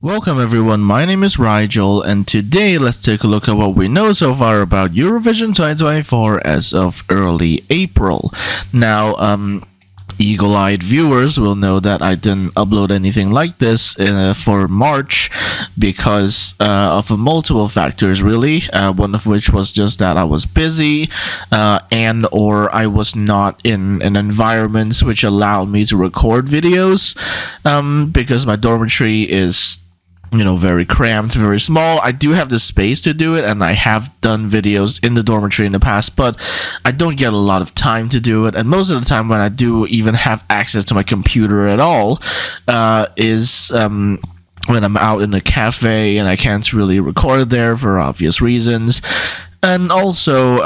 Welcome everyone, my name is Rigel, and today let's take a look at what we know so far about Eurovision 2024 as of early April. Now, eagle-eyed viewers will know that I didn't upload anything like this for March because of multiple factors really, one of which was just that I was busy and or I was not in an environment which allowed me to record videos because my dormitory is very cramped, very small. I do have the space to do it, and I have done videos in the dormitory in the past, but I don't get a lot of time to do it. And most of the time when I do even have access to my computer at all is when I'm out in a cafe and I can't really record there for obvious reasons. And also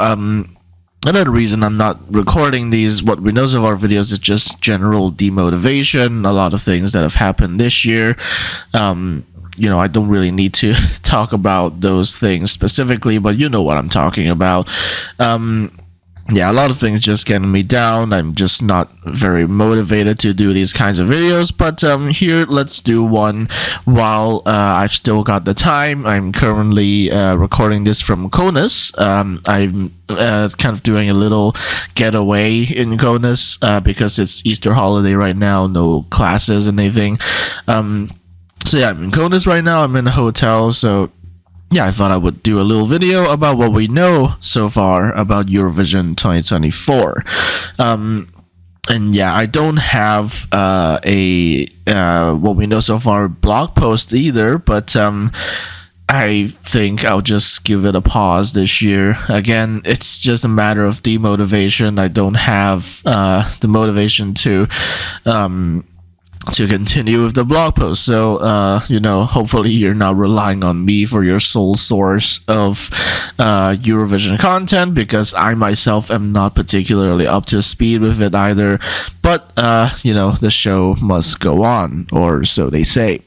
another reason I'm not recording what we know of our videos is just general demotivation. A lot of things that have happened this year. I don't really need to talk about those things specifically, but you know what I'm talking about. A lot of things just getting me down. I'm just not very motivated to do these kinds of videos, but here, let's do one while I've still got the time. I'm currently recording this from Kaunas. I'm kind of doing a little getaway in Kaunas because it's Easter holiday right now, no classes and anything. So yeah, I'm in Kaunas right now. I'm in a hotel, so yeah, I thought I would do a little video about what we know so far about Eurovision 2024. And yeah, I don't have a what we know so far blog post either, but I think I'll just give it a pause this year. Again, it's just a matter of demotivation. I don't have the motivation to continue with the blog post. So, hopefully you're not relying on me for your sole source of Eurovision content, because I myself am not particularly up to speed with it either. But, the show must go on, or so they say.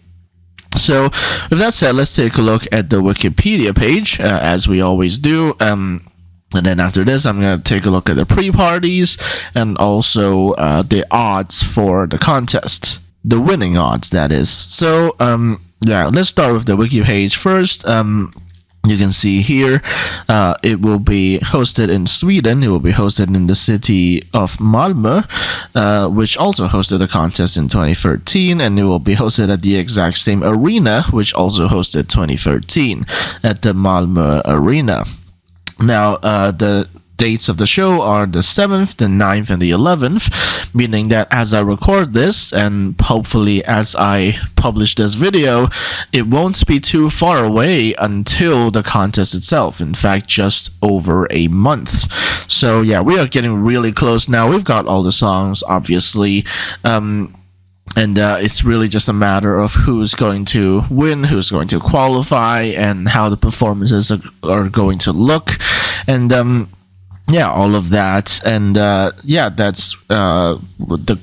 So, with that said, let's take a look at the Wikipedia page, as we always do. And then after this, I'm going to take a look at the pre-parties and also the odds for the contest. The winning odds, that is. So, let's start with the wiki page first. You can see here, it will be hosted in Sweden. It will be hosted in the city of Malmö, which also hosted the contest in 2013, and it will be hosted at the exact same arena, which also hosted 2013 at the Malmö Arena. Now, the dates of the show are the 7th, the 9th, and the 11th, meaning that as I record this, and hopefully as I publish this video, it won't be too far away until the contest itself. In fact, just over a month. So yeah, we are getting really close now. We've got all the songs, obviously. And it's really just a matter of who's going to win, who's going to qualify, and how the performances are going to look. And all of that. And that's the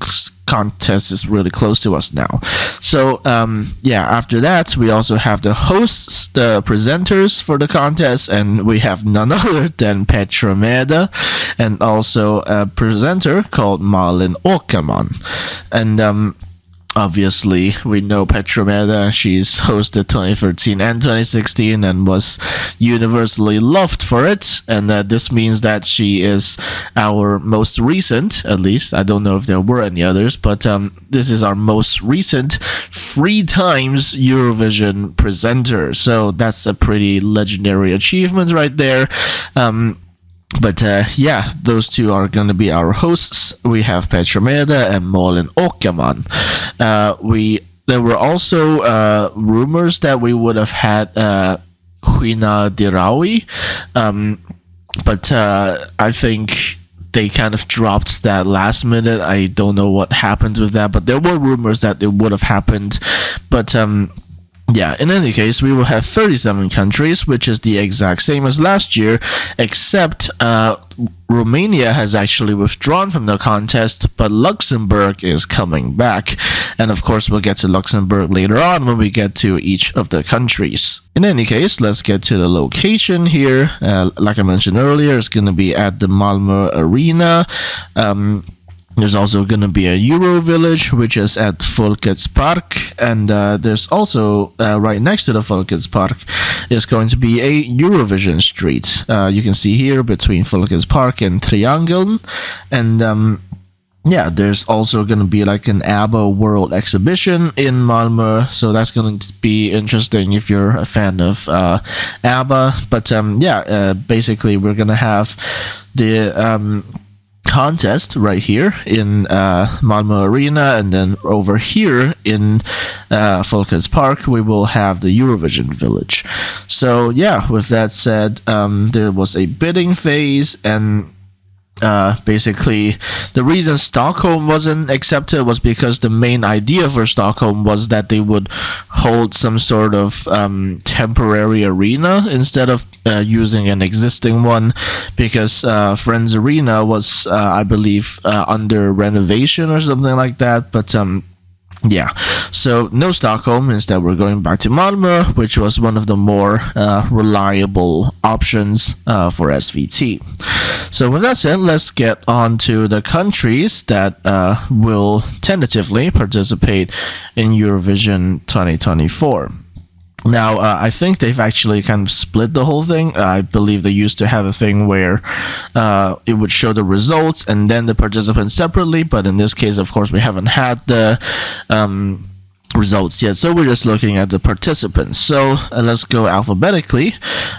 contest is really close to us now. So after that, we also have the hosts, the presenters for the contest, and we have none other than Petra Mede, and also a presenter called Malin Åkerman. And obviously, we know Petra Mede. She's hosted 2013 and 2016 and was universally loved for it. And this means that she is our most recent, at least. I don't know if there were any others, but this is our most recent 3 times Eurovision presenter. So that's a pretty legendary achievement right there. But those two are going to be our hosts. We have Petra Mede and Malin Åkerman. There were also rumors that we would have had Gina Dirawi, but I think they kind of dropped that last minute. I don't know what happened with that, but there were rumors that it would have happened. But in any case, we will have 37 countries, which is the exact same as last year, except Romania has actually withdrawn from the contest, but Luxembourg is coming back. And of course, we'll get to Luxembourg later on when we get to each of the countries. In any case, let's get to the location here. Like I mentioned earlier, it's going to be at the Malmö Arena. There's also going to be a Euro Village, which is at Folkets Park, and there's also right next to the Folkets Park is going to be a Eurovision street. You can see here between Folkets Park and Triangeln, and yeah, there's also going to be like an ABBA World Exhibition in Malmö, so that's going to be interesting if you're a fan of ABBA. But basically, we're going to have the contest right here in Malmö Arena, and then over here in Folkets Park we will have the Eurovision Village. So yeah, with that said, there was a bidding phase, and basically the reason Stockholm wasn't accepted was because the main idea for Stockholm was that they would hold some sort of temporary arena instead of using an existing one, because Friends Arena was I believe under renovation or something like that. But yeah, so no Stockholm. Instead, we're going back to Malmö, which was one of the more reliable options for SVT. So with that said, let's get on to the countries that will tentatively participate in Eurovision 2024. Now, I think they've actually kind of split the whole thing. I believe they used to have a thing where it would show the results and then the participants separately. But in this case, of course, we haven't had the results yet. So we're just looking at the participants. So let's go alphabetically.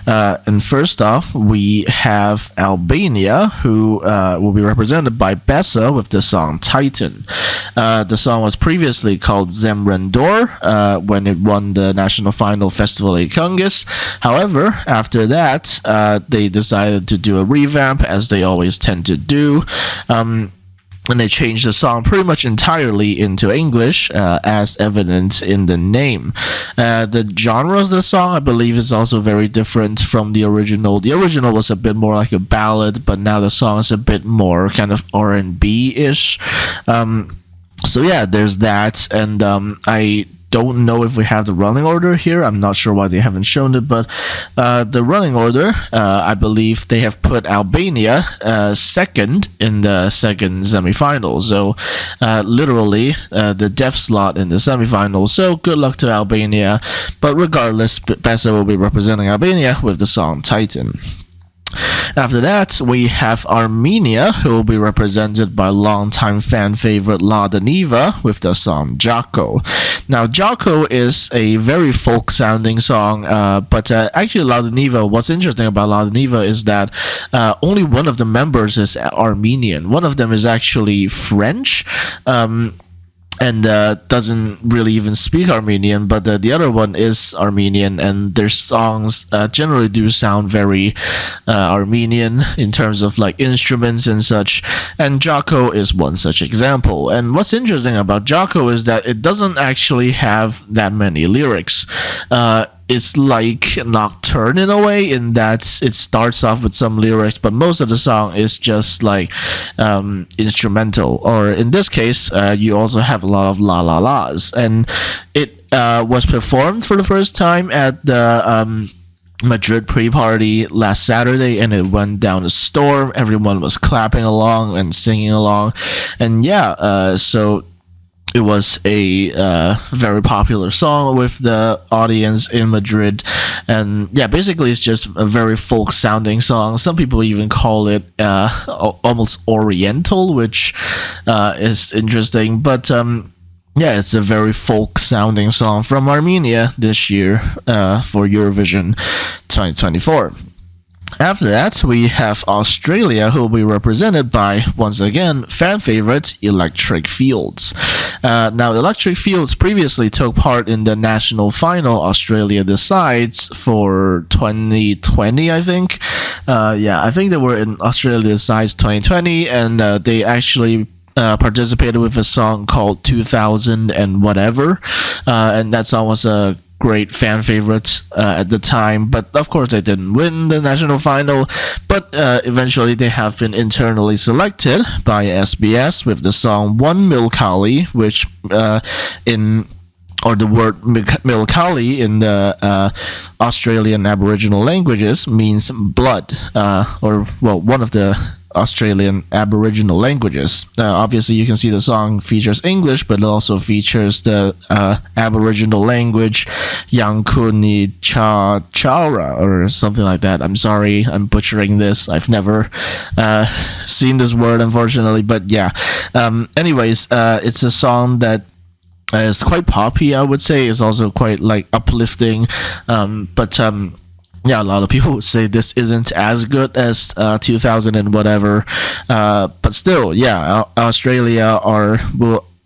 And first off, we have Albania, who will be represented by Bessa with the song Titan. The song was previously called Zemrendor when it won the national final Festival i Kungis. However, after that, they decided to do a revamp, as they always tend to do. And they changed the song pretty much entirely into English, as evident in the name. The genre of the song, I believe, is also very different from the original. The original was a bit more like a ballad, but now the song is a bit more kind of R&B-ish. So yeah, there's that, and I don't know if we have the running order here. I'm not sure why they haven't shown it, but the running order, I believe they have put Albania second in the second semifinal. So literally the death slot in the semifinal. So good luck to Albania. But regardless, Bessa will be representing Albania with the song Titan. After that, we have Armenia, who will be represented by longtime fan favorite La Deniva with the song Jocko. Now, Jocko is a very folk-sounding song, but actually La Deniva, what's interesting about La Deniva is that only one of the members is Armenian. One of them is actually French. And doesn't really even speak Armenian, but the other one is Armenian, and their songs generally do sound very Armenian in terms of like instruments and such, and Jocko is one such example. And what's interesting about Jocko is that it doesn't actually have that many lyrics. It's like Nocturne in a way, in that it starts off with some lyrics, but most of the song is just like instrumental. Or in this case, you also have a lot of la la las, and it was performed for the first time at the Madrid pre-party last Saturday, and it went down a storm. Everyone was clapping along and singing along, and yeah, so it was a very popular song with the audience in Madrid. And yeah, basically it's just a very folk sounding song. Some people even call it almost oriental, which is interesting. But yeah, it's a very folk sounding song from Armenia this year for Eurovision 2024. After that, we have Australia, who will be represented by, once again, fan favorite Electric Fields. Now, Electric Fields previously took part in the national final Australia Decides for 2020, I think. I think they were in Australia Decides 2020, and they actually participated with a song called 2000 and whatever, and that song was a great fan favorite at the time, but of course they didn't win the national final. But eventually they have been internally selected by SBS with the song One Milkali, which or the word Milkali in the Australian Aboriginal languages means blood, or well, one of the Australian Aboriginal languages. Obviously, you can see the song features English, but it also features the Aboriginal language, Yankuni Cha Chara, or something like that. I'm sorry, I'm butchering this. I've never seen this word, unfortunately, but yeah. Anyways, it's a song that it's quite poppy, I would say. It's also quite like uplifting, but yeah, a lot of people would say this isn't as good as 2000 and whatever, but still, yeah, Australia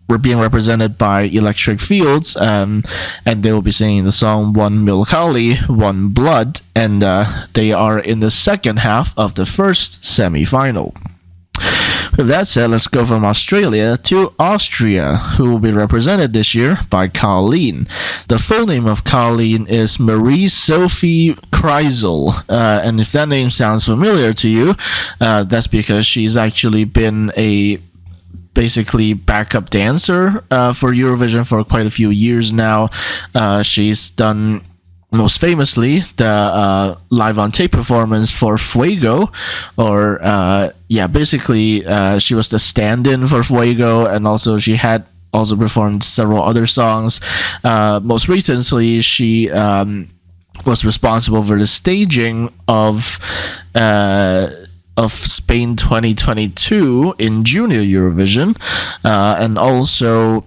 we're being represented by Electric Fields, and they will be singing the song One Milkali, One Blood, and they are in the second half of the first semi-final. With that said, let's go from Australia to Austria, who will be represented this year by Colleen. The full name of Colleen is Marie Sophie Kreisel, and if that name sounds familiar to you, that's because she's actually been a basically backup dancer for Eurovision for quite a few years now. She's done most famously the live on tape performance for Fuego, or basically she was the stand-in for Fuego, and also she had also performed several other songs. Most recently, she was responsible for the staging of Spain 2022 in Junior Eurovision, and also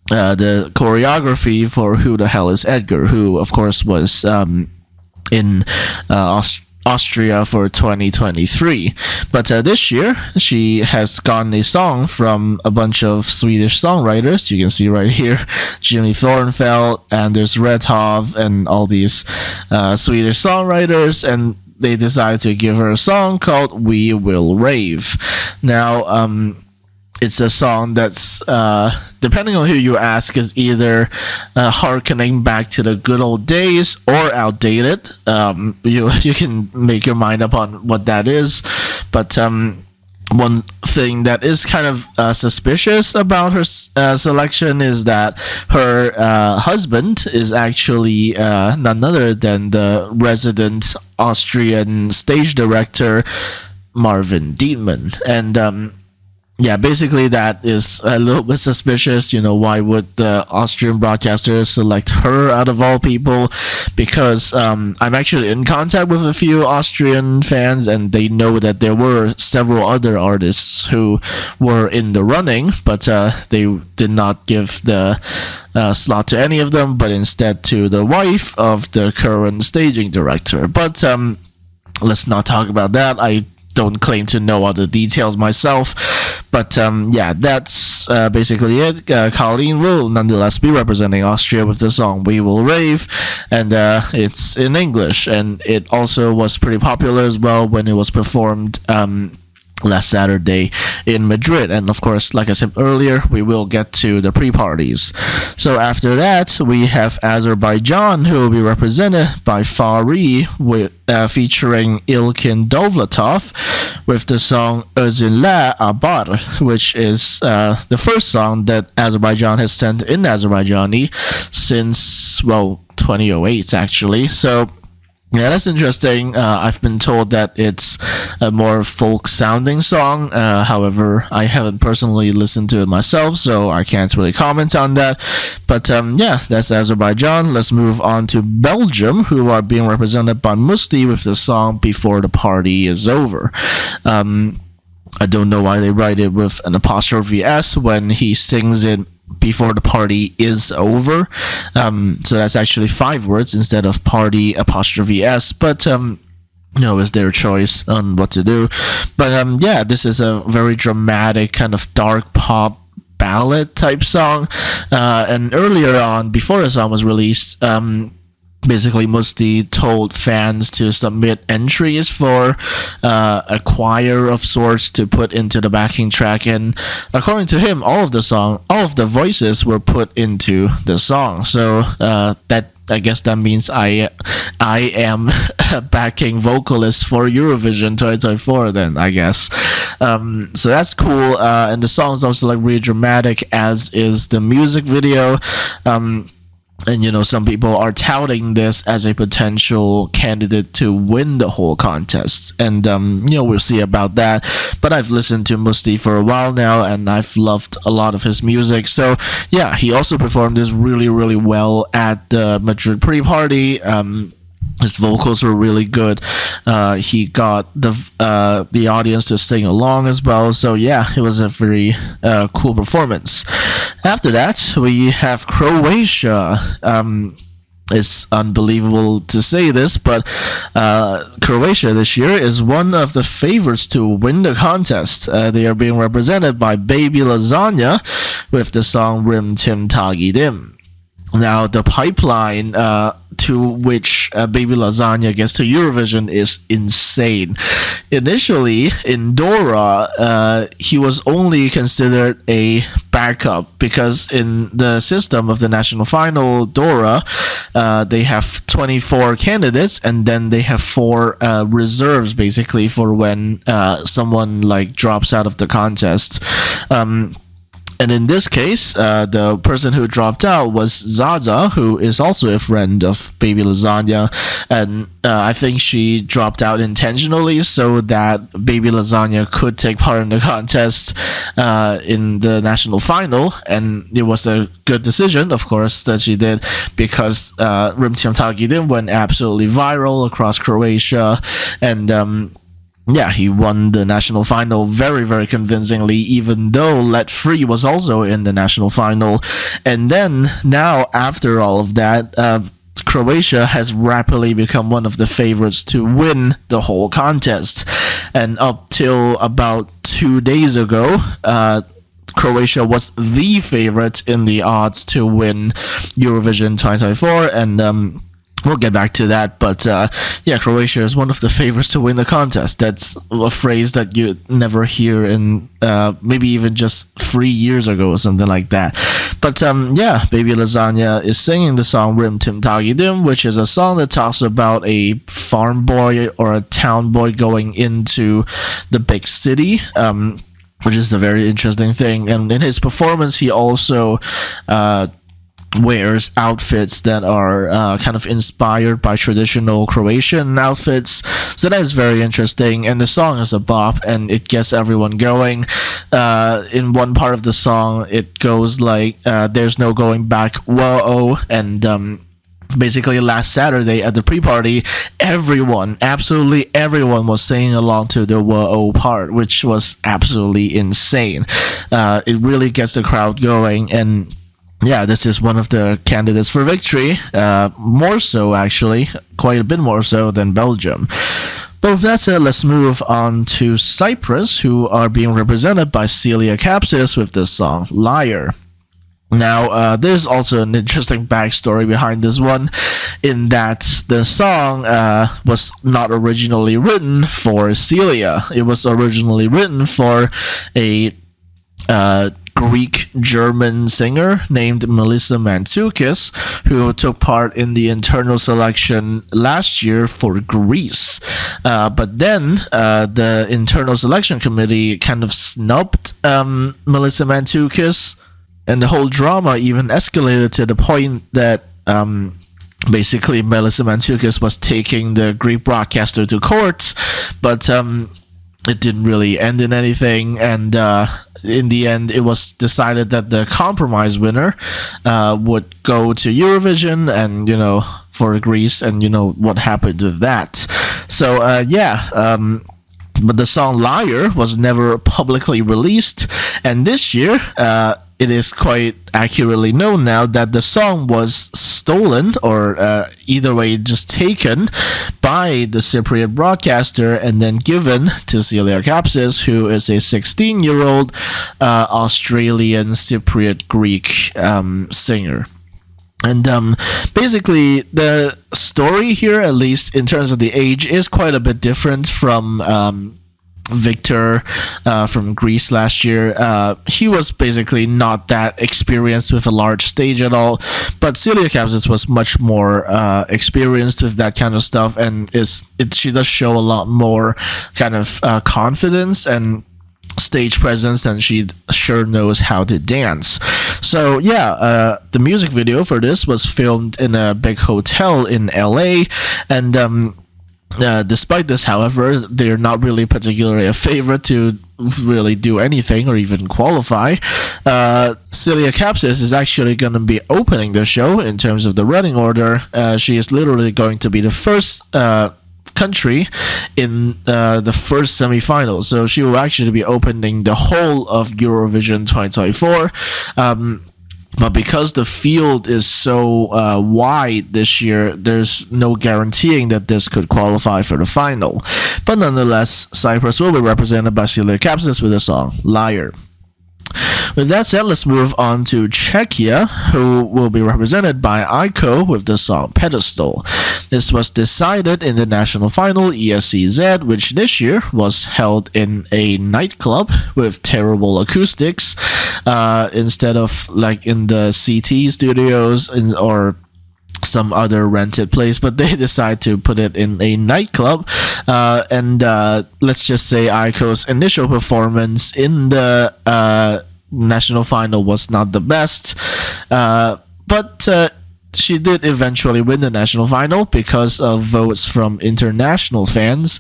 the choreography for Who the Hell is Edgar, who of course was in Austria for 2023. But this year, she has gotten a song from a bunch of Swedish songwriters. You can see right here, Jimmy Thornfeld, Anders Redhov, and all these Swedish songwriters, and they decided to give her a song called We Will Rave. Now, it's a song that's, depending on who you ask, is either harkening back to the good old days or outdated. You can make your mind up on what that is. But one thing that is kind of suspicious about her selection is that her husband is actually none other than the resident Austrian stage director, Marvin Dietmann. And yeah, basically that is a little bit suspicious. You know, why would the Austrian broadcaster select her out of all people? Because I'm actually in contact with a few Austrian fans, and they know that there were several other artists who were in the running, but they did not give the slot to any of them, but instead to the wife of the current staging director. But let's not talk about that. I don't claim to know all the details myself, but yeah, that's basically it. Colleen will nonetheless be representing Austria with the song We Will Rave, and it's in English, and it also was pretty popular as well when it was performed last Saturday in Madrid. And of course, like I said earlier, we will get to the pre-parties. So after that, we have Azerbaijan, who will be represented by Fari, featuring Ilkin Dovlatov with the song Özünle Abar, which is the first song that Azerbaijan has sent in Azerbaijani since, well, 2008 actually. So yeah, that's interesting. I've been told that it's a more folk-sounding song. However, I haven't personally listened to it myself, so I can't really comment on that. But yeah, that's Azerbaijan. Let's move on to Belgium, who are being represented by Musti with the song Before the Party Is Over. I don't know why they write it with an apostrophe S when he sings it before the party is over. So that's actually 5 words instead of party apostrophe S, but you know, it's their choice on what to do. But yeah, this is a very dramatic kind of dark pop ballad type song, and earlier on, before the song was released, basically Musti told fans to submit entries for a choir of sorts to put into the backing track, and according to him, all of the voices were put into the song. So that, I guess that means I am a backing vocalist for Eurovision 2024 then, I guess. So that's cool, and the song is also like really dramatic, as is the music video. And some people are touting this as a potential candidate to win the whole contest, and we'll see about that. But I've listened to Musti for a while now, and I've loved a lot of his music. So yeah, he also performed this really, really well at the Madrid pre-party. His vocals were really good. He got the audience to sing along as well. So yeah, it was a very cool performance. After that, we have Croatia. It's unbelievable to say this, but Croatia this year is one of the favorites to win the contest. They are being represented by Baby Lasagna with the song Rim Tim Tagi Dim. Now, the pipeline to which Baby Lasagna gets to Eurovision is insane. Initially, in Dora, he was only considered a backup because in the system of the national final Dora, they have 24 candidates, and then they have 4 reserves basically for when someone like drops out of the contest. And in this case, the person who dropped out was Zaza, who is also a friend of Baby Lasagna. And I think she dropped out intentionally so that Baby Lasagna could take part in the contest in the national final. And it was a good decision, of course, that she did, because Rim Tim Tagidin went absolutely viral across Croatia. And yeah, he won the national final very, very convincingly, even though Let Free was also in the national final. And then, now, after all of that, Croatia has rapidly become one of the favorites to win the whole contest. And up till about 2 days ago, Croatia was the favorite in the odds to win Eurovision 2024, and we'll get back to that, but yeah, Croatia is one of the favorites to win the contest. That's a phrase that you never hear in maybe even just 3 years ago or something like that. But yeah, Baby Lasagna is singing the song Rim Tim Tagi Dim, which is a song that talks about a farm boy or a town boy going into the big city. Which is a very interesting thing. And in his performance, he also wears outfits that are kind of inspired by traditional Croatian outfits. So that is very interesting. And the song is a bop, and it gets everyone going. In one part of the song, it goes like, there's no going back, whoa, and basically last Saturday at the pre-party, absolutely everyone was singing along to the whoa part, which was absolutely insane. It really gets the crowd going, and yeah, this is one of the candidates for victory. More so, actually, quite a bit more so than Belgium. But with that said, let's move on to Cyprus, who are being represented by Celia Kapsis with the song Liar. Now, there's also an interesting backstory behind this one, in that the song was not originally written for Celia. It was originally written for a Greek-German singer named Melissa Mantoukis, who took part in the internal selection last year for Greece. But then the internal selection committee kind of snubbed Melissa Mantoukis, and the whole drama even escalated to the point that basically Melissa Mantoukis was taking the Greek broadcaster to court, but it didn't really end in anything, and in the end it was decided that the compromise winner would go to Eurovision, and for Greece, and what happened with that. So but the song Liar was never publicly released, and this year it is quite accurately known now that the song was stolen, or either way just taken by the Cypriot broadcaster and then given to Celia Kapsis, who is a 16-year-old Australian Cypriot Greek singer. And basically the story here, at least in terms of the age, is quite a bit different from Victor from Greece last year. He was basically not that experienced with a large stage at all, but Celia Kapsis was much more experienced with that kind of stuff, and she does show a lot more kind of confidence, and stage presence, and she sure knows how to dance. So yeah, the music video for this was filmed in a big hotel in LA, and despite this, however, they're not really particularly a favorite to really do anything or even qualify. Celia Capsis is actually going to be opening the show in terms of the running order. She is literally going to be the first country in the first semi-final, so she will actually be opening the whole of Eurovision 2024. But because the field is so wide this year, there's no guaranteeing that this could qualify for the final. But nonetheless, Cyprus will be represented by Celia Capsis with the song Liar. With that said, let's move on to Czechia, who will be represented by Aiko with the song Pedestal. This was decided in the national final ESCZ, which this year was held in a nightclub with terrible acoustics, instead of like in the CT studios or some other rented place, but they decide to put it in a nightclub. And let's just say Aiko's initial performance in the national final was not the best, but she did eventually win the national final because of votes from international fans.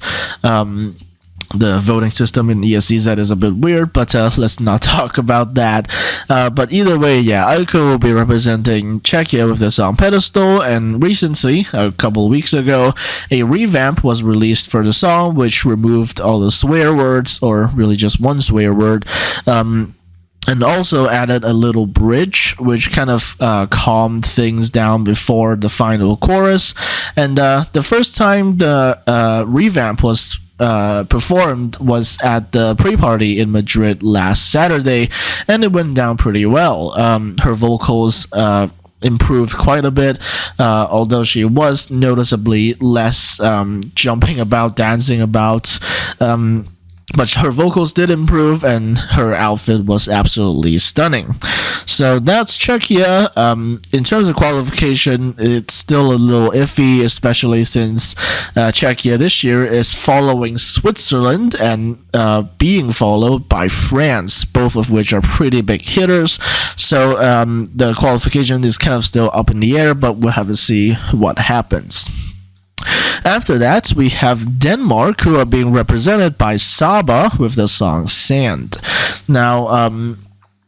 The voting system in ESCZ is a bit weird, but let's not talk about that. But either way, yeah, Aiko will be representing Czechia with the song Pedestal, and recently, a couple weeks ago, a revamp was released for the song, which removed all the swear words, or really just one swear word, and also added a little bridge, which kind of calmed things down before the final chorus. And the first time the revamp was performed was at the pre-party in Madrid last Saturday, and it went down pretty well. Her vocals improved quite a bit, although she was noticeably less jumping about, dancing about. But her vocals did improve, and her outfit was absolutely stunning. So that's Czechia. In terms of qualification, it's still a little iffy, especially since Czechia this year is following Switzerland and being followed by France, both of which are pretty big hitters. So the qualification is kind of still up in the air, but we'll have to see what happens. After that, we have Denmark, who are being represented by Saba with the song Sand. Now,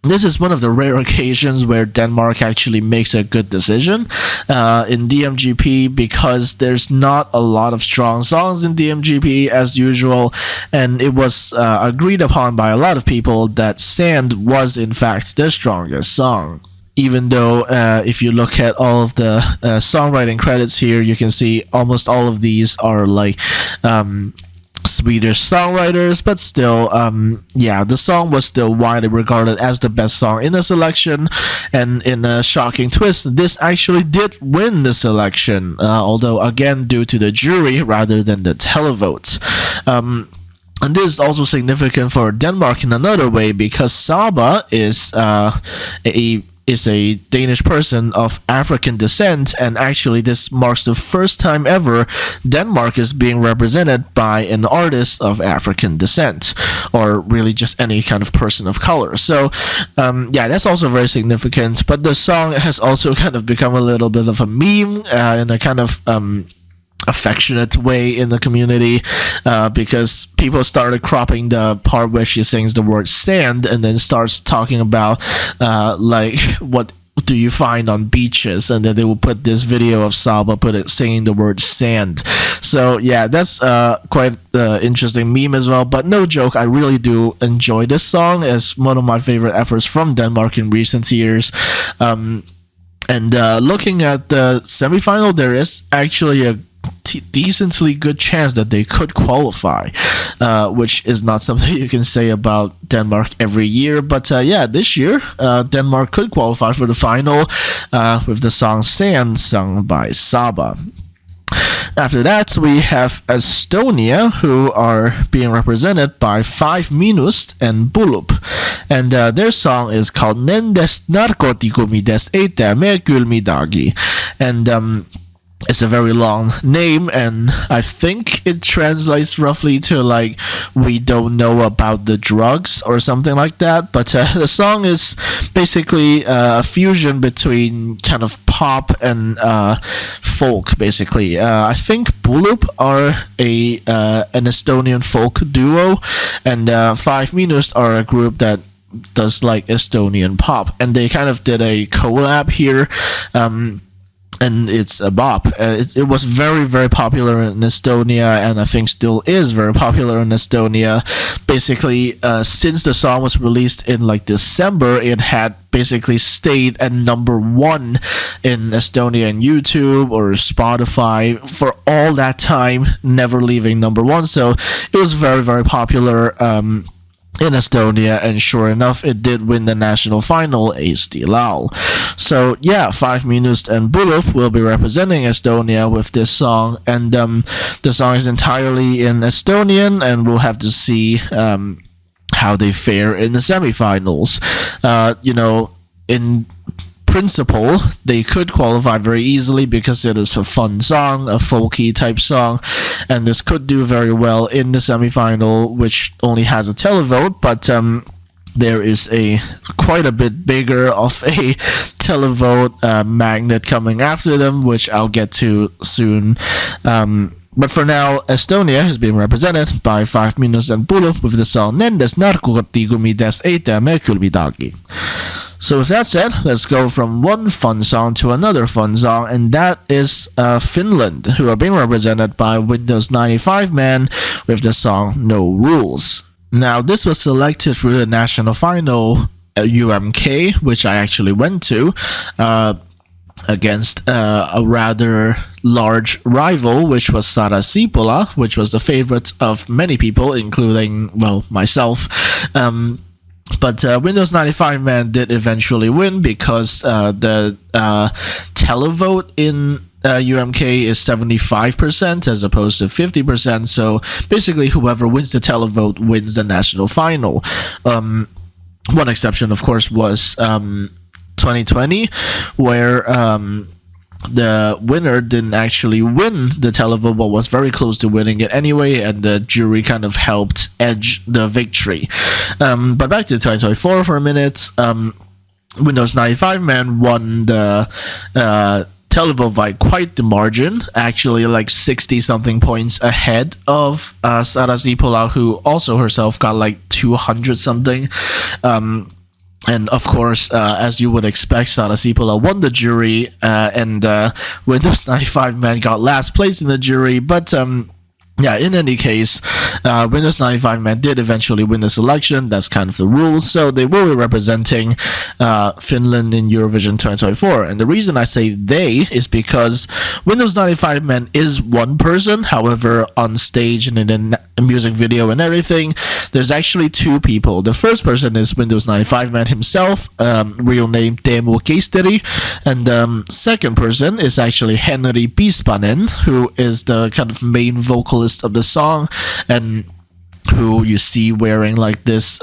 this is one of the rare occasions where Denmark actually makes a good decision in DMGP, because there's not a lot of strong songs in DMGP as usual, and it was agreed upon by a lot of people that Sand was in fact the strongest song. Even though if you look at all of the songwriting credits here, you can see almost all of these are like Swedish songwriters, but still, yeah, the song was still widely regarded as the best song in the selection. And in a shocking twist, this actually did win the selection, although again due to the jury rather than the televote. And this is also significant for Denmark in another way, because Saba is a Danish person of African descent, and actually this marks the first time ever Denmark is being represented by an artist of African descent, or really just any kind of person of color. So yeah, that's also very significant. But the song has also kind of become a little bit of a meme in a kind of affectionate way in the community, because people started cropping the part where she sings the word sand and then starts talking about like what do you find on beaches, and then they will put this video of Saba singing the word sand. So yeah, that's quite interesting meme as well. But no joke, I really do enjoy this song as one of my favorite efforts from Denmark in recent years. And looking at the semifinal, there is actually a decently good chance that they could qualify, which is not something you can say about Denmark every year. But yeah, this year Denmark could qualify for the final with the song Sand, sung by Saba. After that, we have Estonia, who are being represented by 5 Minust and Bulup, and their song is called Nendest narkotikumidest ei me külmidagi. And it's a very long name, and I think it translates roughly to like "we don't know about the drugs" or something like that. But the song is basically a fusion between kind of pop and folk. Basically, I think Bulup are an Estonian folk duo, and 5 Minutes are a group that does like Estonian pop, and they kind of did a collab here. And it's a bop. It was very, very popular in Estonia, and I think still is very popular in Estonia. Basically, since the song was released in like December, it had basically stayed at #1 in Estonia and YouTube or Spotify for all that time, never leaving #1. So it was very, very popular. In Estonia, and sure enough, it did win the national final, Eesti Laul. So yeah, 5 Minutes and Bulup will be representing Estonia with this song, and the song is entirely in Estonian, and we'll have to see how they fare in the semifinals. In principle, they could qualify very easily because it is a fun song, a folky type song, and this could do very well in the semifinal, which only has a televote, but there is quite a bit bigger of a televote magnet coming after them, which I'll get to soon. But for now, Estonia has been represented by 5 Minutes and Bulup with the song Nendes narkotiikumides ei tea me küll midagi. So with that said, let's go from one fun song to another fun song, and that is Finland, who are being represented by Windows 95 Man with the song No Rules. Now, this was selected for the national final UMK, which I actually went to, against a rather large rival, which was Sara Siipola, which was the favorite of many people, including, well, myself. But Windows 95 Man did eventually win because the televote in UMK is 75% as opposed to 50%. So basically, whoever wins the televote wins the national final. One exception, of course, was 2020, where the winner didn't actually win the televote, but was very close to winning it anyway, and the jury kind of helped edge the victory. But back to 2024 for a minute. Windows 95 Man won the televote by quite the margin, actually like 60 something points ahead of Sara Siipola, who also herself got like 200 something. And of course, as you would expect, Sara Siipola won the jury, and Windows 95 Man got last place in the jury. But yeah, in any case, Windows 95 Man did eventually win the selection. That's kind of the rules. So they will be representing Finland in Eurovision 2024. And the reason I say they is because Windows 95 Man is one person. However, on stage and in the music video and everything, there's actually two people. The first person is Windows 95 Man himself, real name Teemu Keisteri. And second person is actually Henri Pispanen, who is the kind of main vocalist of the song, and who you see wearing like this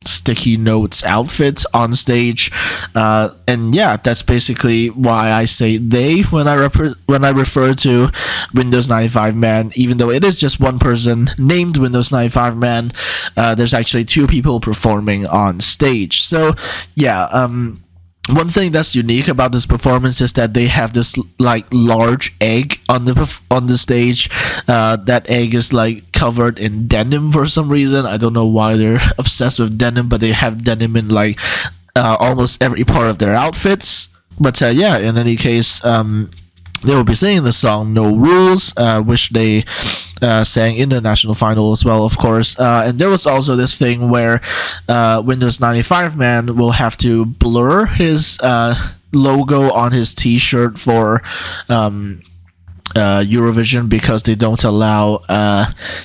sticky notes outfit on stage, and yeah, that's basically why I say they when I refer to Windows 95 Man. Even though it is just one person named Windows 95 Man, there's actually two people performing on stage. So yeah, one thing that's unique about this performance is that they have this like large egg on the stage. That egg is like covered in denim for some reason. I don't know why they're obsessed with denim, but they have denim in like almost every part of their outfits. But yeah, in any case, they will be singing the song No Rules, which they sang in the national final as well, of course. And there was also this thing where Windows 95 Man will have to blur his logo on his t-shirt for Eurovision because they don't allow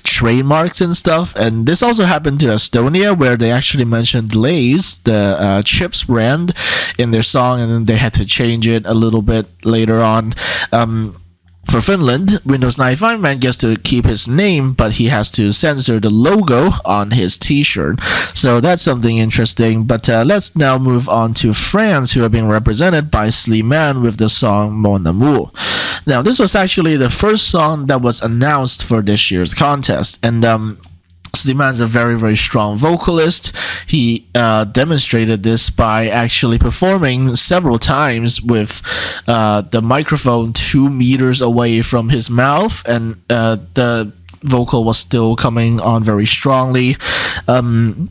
trademarks and stuff. And this also happened to Estonia, where they actually mentioned Lay's, the chips brand, in their song, and then they had to change it a little bit later on. For Finland, Windows 95 Man gets to keep his name, but he has to censor the logo on his t-shirt. So that's something interesting. But let's now move on to France, who are being represented by Slimane with the song Mon Amour. Now, this was actually the first song that was announced for this year's contest, and Slimane a very, very strong vocalist. He demonstrated this by actually performing several times with the microphone 2 meters away from his mouth, and the vocal was still coming on very strongly. Yeah,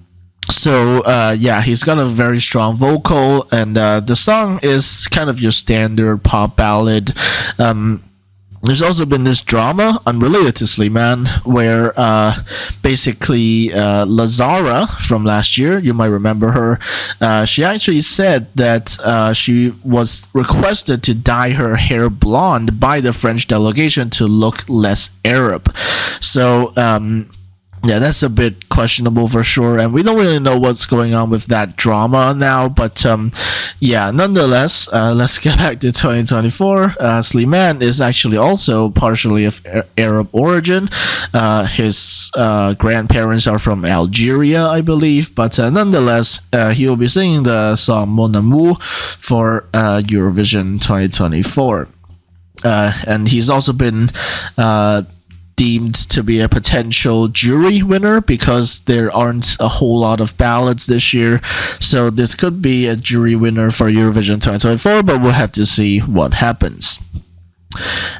he's got a very strong vocal, and the song is kind of your standard pop ballad. There's also been this drama unrelated to Slimane where basically Lazara from last year, you might remember her, she actually said that she was requested to dye her hair blonde by the French delegation to look less Arab. So yeah, that's a bit questionable for sure, and we don't really know what's going on with that drama now. But yeah, nonetheless, let's get back to 2024. Slimane is actually also partially of Arab origin. His grandparents are from Algeria, I believe, but nonetheless, he will be singing the song Mon Amour for Eurovision 2024. And he's also been deemed to be a potential jury winner because there aren't a whole lot of ballads this year. So this could be a jury winner for Eurovision 2024, but we'll have to see what happens.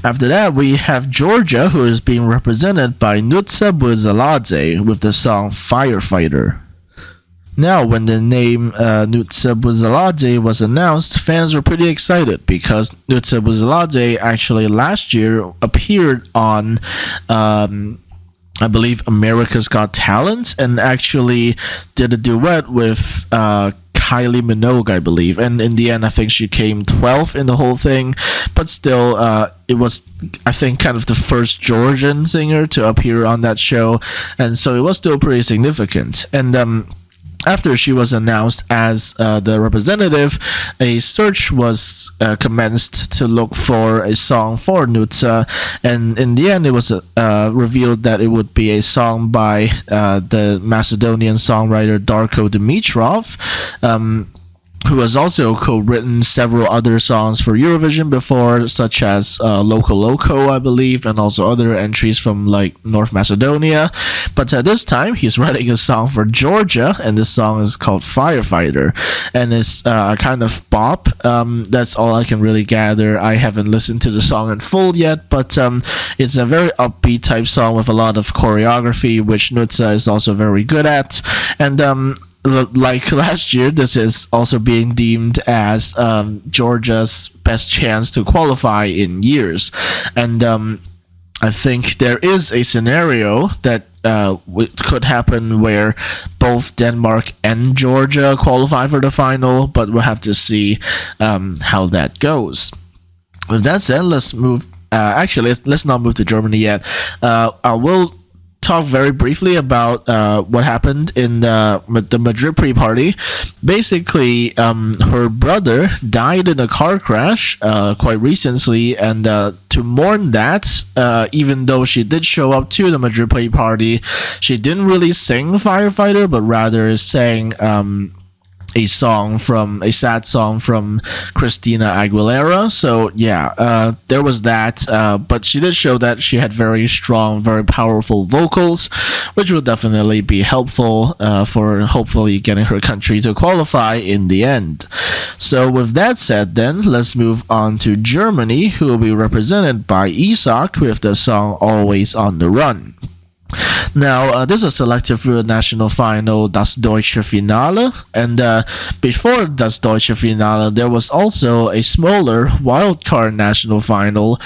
After that, we have Georgia, who is being represented by Nutsa Bouzaladze with the song Firefighter. Now, when the name Nutsa Bouzaladze was announced, fans were pretty excited because Nutsa Bouzaladze actually last year appeared on, I believe, America's Got Talent, and actually did a duet with Kylie Minogue, I believe. And in the end, I think she came 12th in the whole thing. But still, it was, I think, kind of the first Georgian singer to appear on that show. And so it was still pretty significant. And after she was announced as the representative, a search was commenced to look for a song for Nutsa, and in the end it was revealed that it would be a song by the Macedonian songwriter Darko Dimitrov, who has also co-written several other songs for Eurovision before, such as Loco Loco, I believe, and also other entries from like North Macedonia. But this time, he's writing a song for Georgia, and this song is called Firefighter, and it's a kind of bop. That's all I can really gather. I haven't listened to the song in full yet, but it's a very upbeat type song with a lot of choreography, which Nutsa is also very good at. And like last year, this is also being deemed as Georgia's best chance to qualify in years. And I think there is a scenario that could happen where both Denmark and Georgia qualify for the final, but we'll have to see how that goes. With that said, let's move. Actually, let's not move to Germany yet. I will talk very briefly about what happened in the Madrid pre-party. Basically, her brother died in a car crash quite recently, and to mourn that, even though she did show up to the Madrid pre-party, she didn't really sing Firefighter, but rather sang a sad song from Christina Aguilera. So yeah, there was that, but she did show that she had very strong, very powerful vocals, which will definitely be helpful for hopefully getting her country to qualify in the end. So with that said, then let's move on to Germany, who will be represented by Isak with the song Always on the Run. Now, this is selected for the national final Das Deutsche Finale, and before Das Deutsche Finale, there was also a smaller wildcard national final,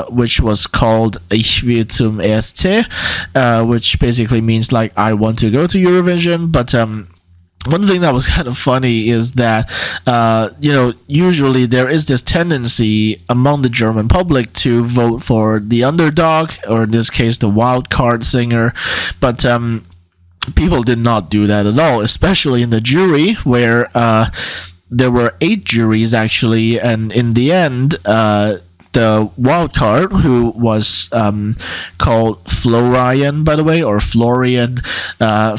which was called Ich will zum ESC, which basically means like I want to go to Eurovision, but one thing that was kind of funny is that, usually there is this tendency among the German public to vote for the underdog, or in this case, the wild card singer. But people did not do that at all, especially in the jury, where there were 8 juries actually, and in the end, the wild card, who was called Florian, by the way, or Florian.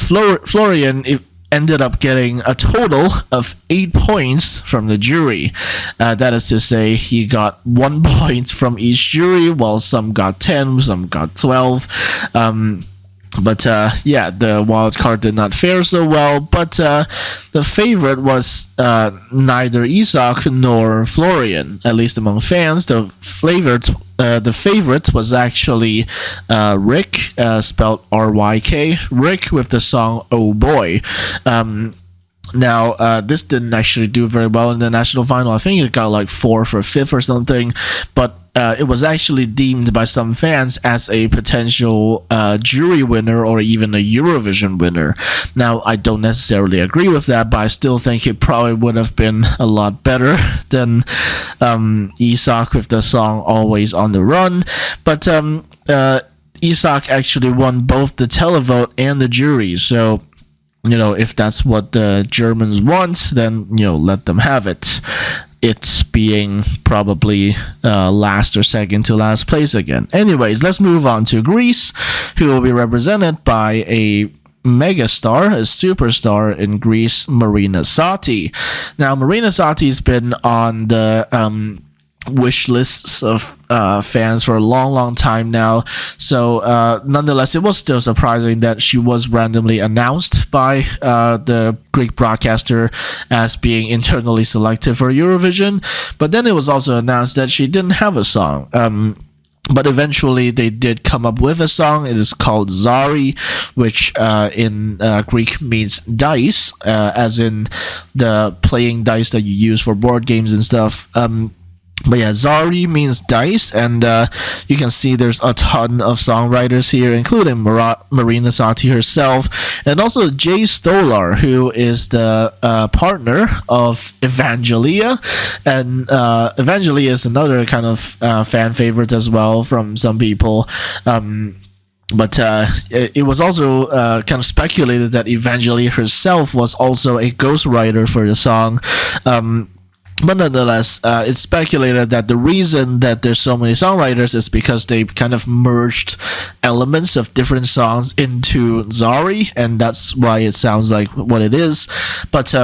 Florian, ended up getting a total of 8 points from the jury. That is to say, he got 1 point from each jury, while some got 10, some got 12. But yeah, the wild card did not fare so well. But the favorite was neither Isak nor Florian, at least among fans. The favorite was actually Rick, spelled RYK, Rick, with the song "Oh Boy." Now, this didn't actually do very well in the national final. I think it got like fourth or fifth or something, but it was actually deemed by some fans as a potential jury winner or even a Eurovision winner. Now, I don't necessarily agree with that, but I still think it probably would have been a lot better than Isak with the song "Always on the Run." But Isak actually won both the televote and the jury, so if that's what the Germans want, then, let them have it. It being probably last or second to last place again. Anyways, let's move on to Greece, who will be represented by a megastar, a superstar in Greece, Marina Sati. Now, Marina Sati's been on the wish lists of fans for a long time now, so nonetheless, it was still surprising that she was randomly announced by the Greek broadcaster as being internally selected for Eurovision. But then it was also announced that she didn't have a song. But eventually they did come up with a song. It is called Zari, which in Greek means dice, as in the playing dice that you use for board games and stuff. But yeah, Zari means dice, and you can see there's a ton of songwriters here, including Marina Sati herself, and also Jay Stolar, who is the partner of Evangelia. And Evangelia is another kind of fan favorite as well from some people. But it was also kind of speculated that Evangelia herself was also a ghostwriter for the song. But nonetheless, it's speculated that the reason that there's so many songwriters is because they kind of merged elements of different songs into Zari, and that's why it sounds like what it is. But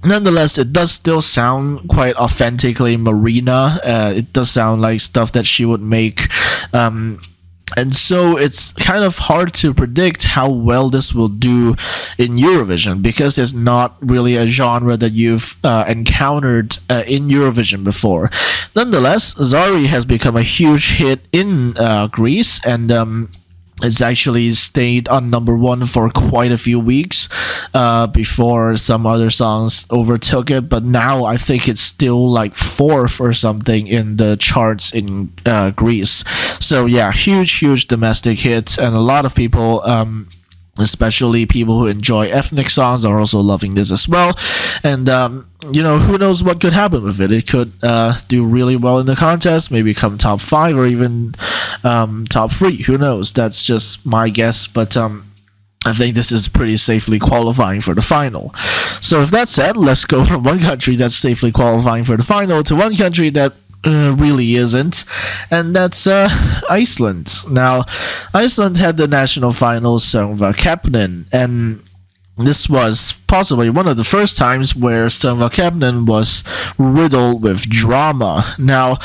nonetheless, it does still sound quite authentically Marina. It does sound like stuff that she would make. And so it's kind of hard to predict how well this will do in Eurovision, because it's not really a genre that you've encountered in Eurovision before. Nonetheless, Zari has become a huge hit in Greece, and it's actually stayed on number one for quite a few weeks before some other songs overtook it. But now I think it's still like fourth or something in the charts in Greece. So yeah, huge domestic hit, and a lot of people, especially people who enjoy ethnic songs, are also loving this as well. And who knows what could happen with it. It could do really well in the contest, maybe come top 5 or even top 3. Who knows? That's just my guess, but I think this is pretty safely qualifying for the final. So with that said, let's go from one country that's safely qualifying for the final to one country that really isn't, and that's Iceland. Now, Iceland had the national final Söngvakeppnin, and this was possibly one of the first times where Söngvakeppnin was riddled with drama. Now,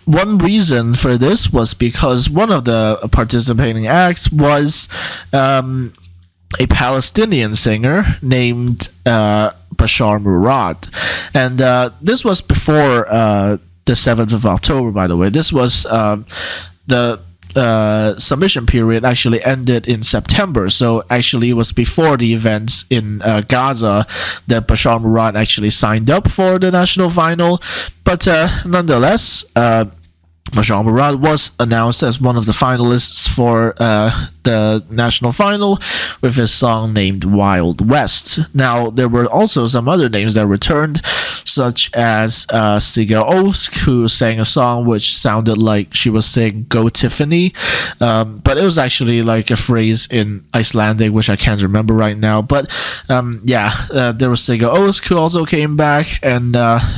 one reason for this was because one of the participating acts was a Palestinian singer named Bashar Murad. And this was before the 7th of October, by the way. This was the submission period actually ended in September. So actually it was before the events in Gaza that Bashar Murad actually signed up for the national final. But nonetheless, Bashar Murad was announced as one of the finalists for the national final with his song named Wild West. Now, there were also some other names that returned. such as Siga Osk, who sang a song which sounded like she was saying "Go Tiffany," but it was actually like a phrase in Icelandic, which I can't remember right now. But there was Siga Osk, who also came back, and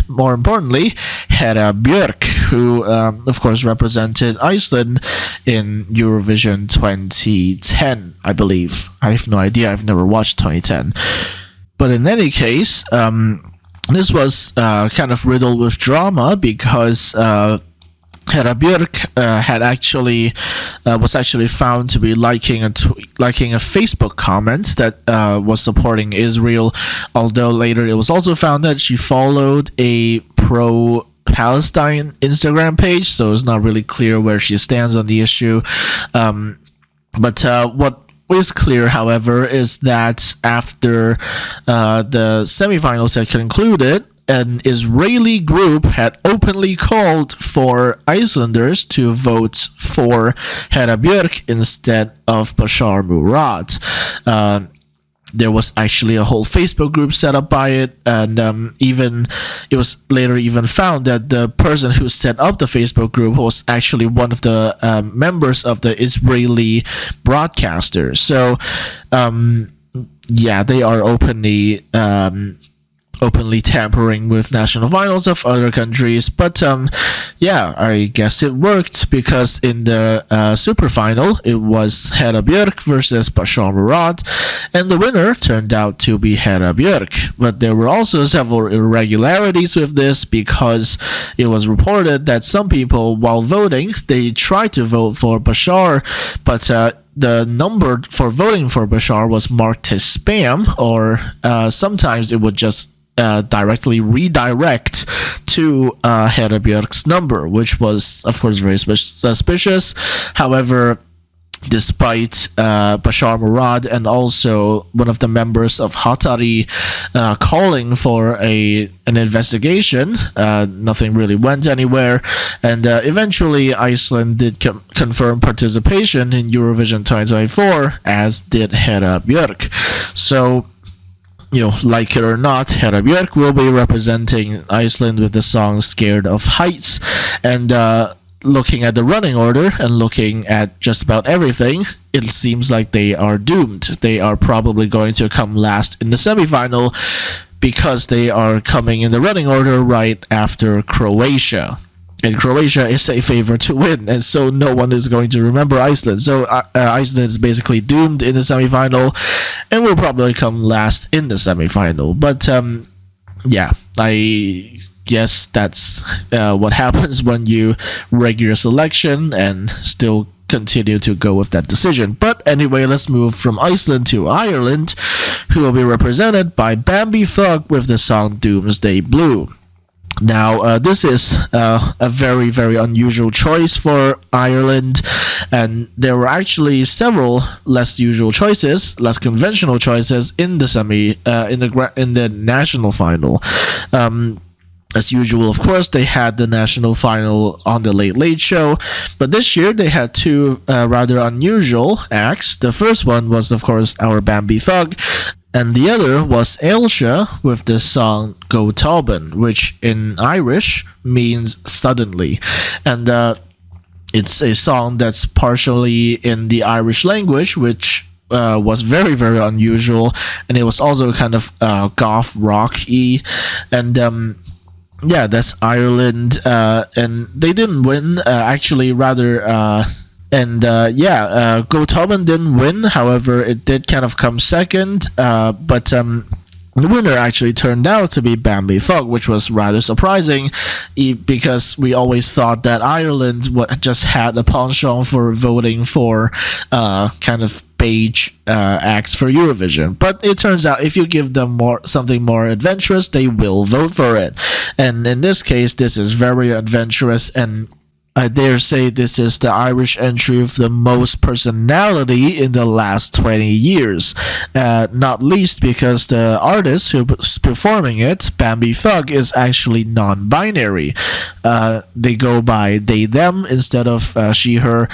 more importantly, Hera Björk, who of course represented Iceland in Eurovision 2010, I believe. I have no idea. I've never watched 2010. But in any case, this was kind of riddled with drama because Hera Björk was actually found to be liking a Facebook comment that was supporting Israel, although later it was also found that she followed a pro-Palestine Instagram page, so it's not really clear where she stands on the issue. But what is clear, however, is that after the semifinals had concluded, an Israeli group had openly called for Icelanders to vote for Hera Björk instead of Bashar Murad. There was actually a whole Facebook group set up by it, and it was later even found that the person who set up the Facebook group was actually one of the members of the Israeli broadcasters. So, they are openly tampering with national finals of other countries, but I guess it worked, because in the super final it was Hera Björk versus Bashar Murad, and the winner turned out to be Hera Björk. But there were also several irregularities with this, because it was reported that some people, while voting, they tried to vote for Bashar, but the number for voting for Bashar was marked as spam, or sometimes it would just directly redirect to Hera Björk's number, which was, of course, very suspicious. However, despite Bashar Murad and also one of the members of Hatari calling for an investigation, nothing really went anywhere, and eventually Iceland did confirm participation in Eurovision 2024, as did Hera Björk. So, like it or not, Hera Björk will be representing Iceland with the song Scared of Heights. And looking at the running order and looking at just about everything, it seems like they are doomed. They are probably going to come last in the semifinal, because they are coming in the running order right after Croatia. And Croatia is a favorite to win, and so no one is going to remember Iceland. So Iceland is basically doomed in the semifinal, and will probably come last in the semifinal. But I guess that's what happens when you rig your selection and still continue to go with that decision. But anyway, let's move from Iceland to Ireland, who will be represented by Bambi Thug with the song Doomsday Blue. Now, this is a very, very unusual choice for Ireland, and there were actually several less usual choices, less conventional choices in the national final. As usual, of course, they had the national final on the Late Late Show, but this year they had two rather unusual acts. The first one was, of course, our Bambi Thug, and the other was Ailsa with the song Go Tauben, which in Irish means suddenly. And it's a song that's partially in the Irish language, which was very, very unusual, and it was also kind of goth rock-y. And that's Ireland, and they didn't win, actually, rather. Go Tauben didn't win. However, it did kind of come second. But the winner actually turned out to be Bambi Thug, which was rather surprising, because we always thought that Ireland just had a penchant for voting for kind of beige acts for Eurovision. But it turns out if you give them something more adventurous, they will vote for it. And in this case, this is very adventurous, and I dare say this is the Irish entry with the most personality in the last 20 years. Not least because the artist who's performing it, Bambi Thug, is actually non-binary. They go by they, them instead of she, her.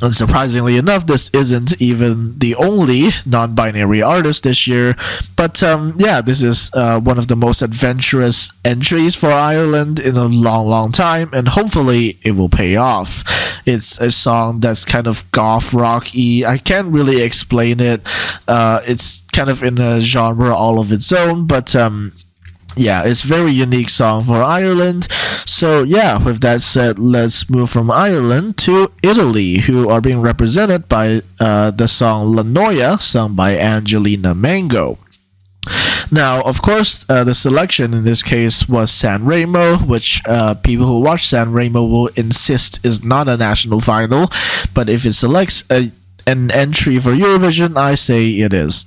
Unsurprisingly enough, this isn't even the only non-binary artist this year, but yeah, this is one of the most adventurous entries for Ireland in a long, long time, and hopefully it will pay off. It's a song that's kind of goth rocky. I can't really explain it. It's kind of in a genre all of its own, but yeah, it's a very unique song for Ireland. So yeah, with that said, let's move from Ireland to Italy, who are being represented by the song La Noia, sung by Angelina Mango. Now, of course, the selection in this case was Sanremo, which people who watch Sanremo will insist is not a national final, but if it selects an entry for Eurovision, I say it is.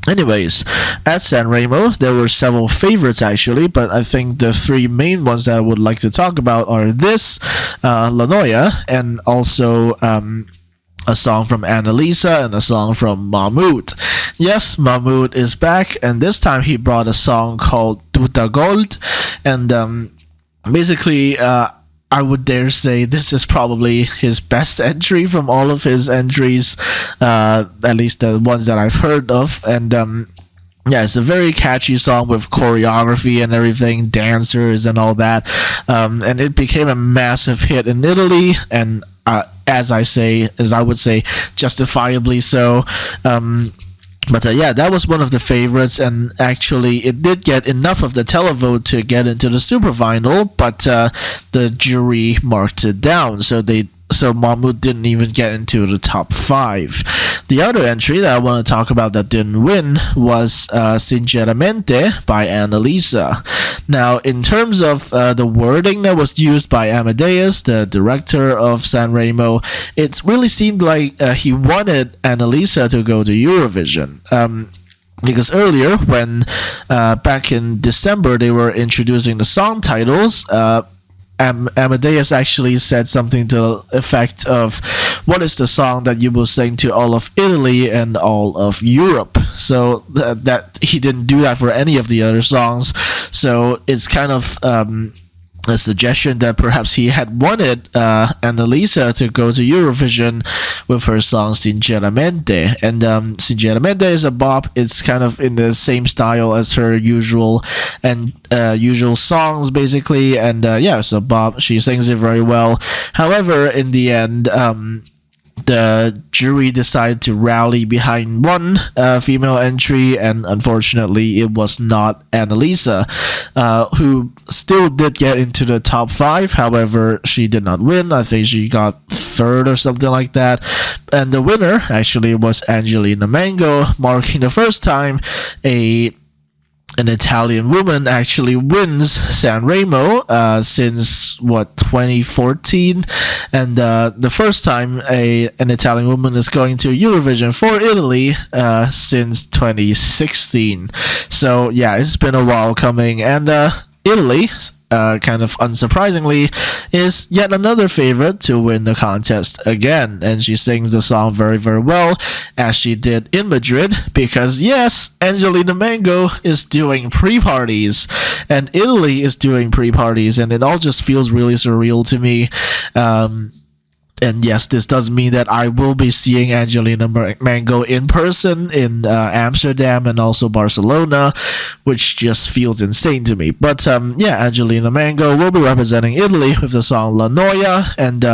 Anyways, at Sanremo, there were several favorites actually, but I think the three main ones that I would like to talk about are this, La Noia, and also a song from Annalisa and a song from Mahmood. Yes, Mahmood is back, and this time he brought a song called Tuta Gold, and basically, I would dare say this is probably his best entry from all of his entries, at least the ones that I've heard of. And yeah, it's a very catchy song with choreography and everything, dancers and all that. And it became a massive hit in Italy, and as I would say, justifiably so. But yeah, that was one of the favorites, and actually, it did get enough of the televote to get into the super final, but the jury marked it down, so Mahmoud didn't even get into the top 5. The other entry that I want to talk about that didn't win was Sinceramente by Annalisa. Now, in terms of the wording that was used by Amadeus, the director of Sanremo, it really seemed like he wanted Annalisa to go to Eurovision. Because earlier, when back in December they were introducing the song titles, Amadeus actually said something to the effect of, what is the song that you will sing to all of Italy and all of Europe? So that he didn't do that for any of the other songs. So it's kind of a suggestion that perhaps he had wanted Annalisa to go to Eurovision with her song Sinceramente. And Sinceramente is a bop. It's kind of in the same style as her usual songs, basically. And yeah, it's a bop. She sings it very well. However, in the end, the jury decided to rally behind one female entry, and unfortunately, it was not Annalisa, who still did get into the top 5. However, she did not win. I think she got 3rd or something like that. And the winner actually was Angelina Mango, marking the first time an Italian woman actually wins Sanremo since 2014, and the first time an Italian woman is going to Eurovision for Italy since 2016. So yeah, it's been a while coming, and Italy, kind of unsurprisingly, is yet another favorite to win the contest again, and she sings the song very, very well, as she did in Madrid, because yes, Angelina Mango is doing pre-parties, and Italy is doing pre-parties, and it all just feels really surreal to me. And yes, this does mean that I will be seeing Angelina Mango in person in Amsterdam and also Barcelona, which just feels insane to me. But yeah, Angelina Mango will be representing Italy with the song La Noia. And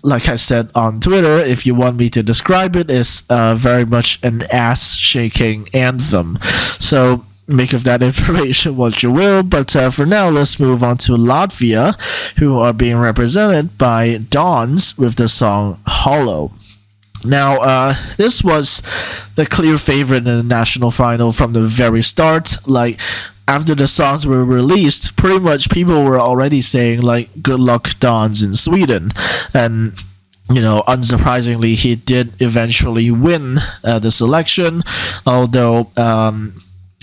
like I said on Twitter, if you want me to describe it, it's very much an ass-shaking anthem. So make of that information what you will, but for now, let's move on to Latvia, who are being represented by Dawns with the song Hollow. Now, this was the clear favorite in the national final from the very start. Like, after the songs were released, pretty much people were already saying, like, good luck Dawns in Sweden. And you know, unsurprisingly, he did eventually win the selection, although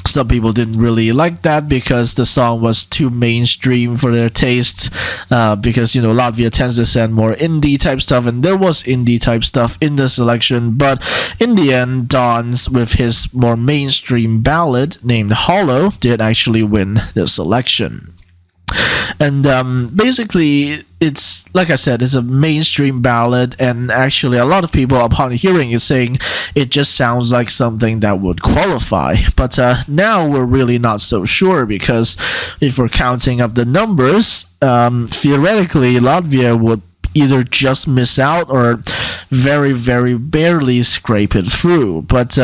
some people didn't really like that because the song was too mainstream for their taste, because, you know, Latvia tends to send more indie type stuff, and there was indie type stuff in the selection, but in the end, Dawns, with his more mainstream ballad named Hollow, did actually win the selection. And basically, it's like I said, it's a mainstream ballad, and actually a lot of people upon hearing it saying it just sounds like something that would qualify. But now we're really not so sure, because if we're counting up the numbers, theoretically Latvia would either just miss out or very, very barely scrape it through. But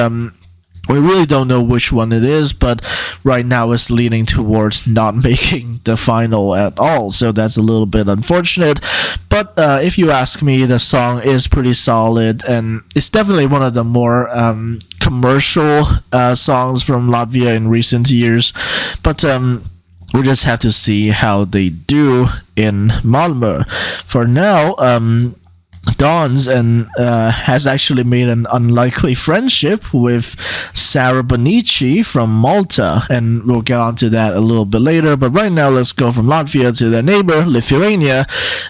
we really don't know which one it is, but right now it's leaning towards not making the final at all, so that's a little bit unfortunate. But if you ask me, the song is pretty solid, and it's definitely one of the more commercial songs from Latvia in recent years. But we just have to see how they do in Malmö. For now, Dons and has actually made an unlikely friendship with Sarah Bonici from Malta, and we'll get onto that a little bit later. But right now, let's go from Latvia to their neighbor, Lithuania,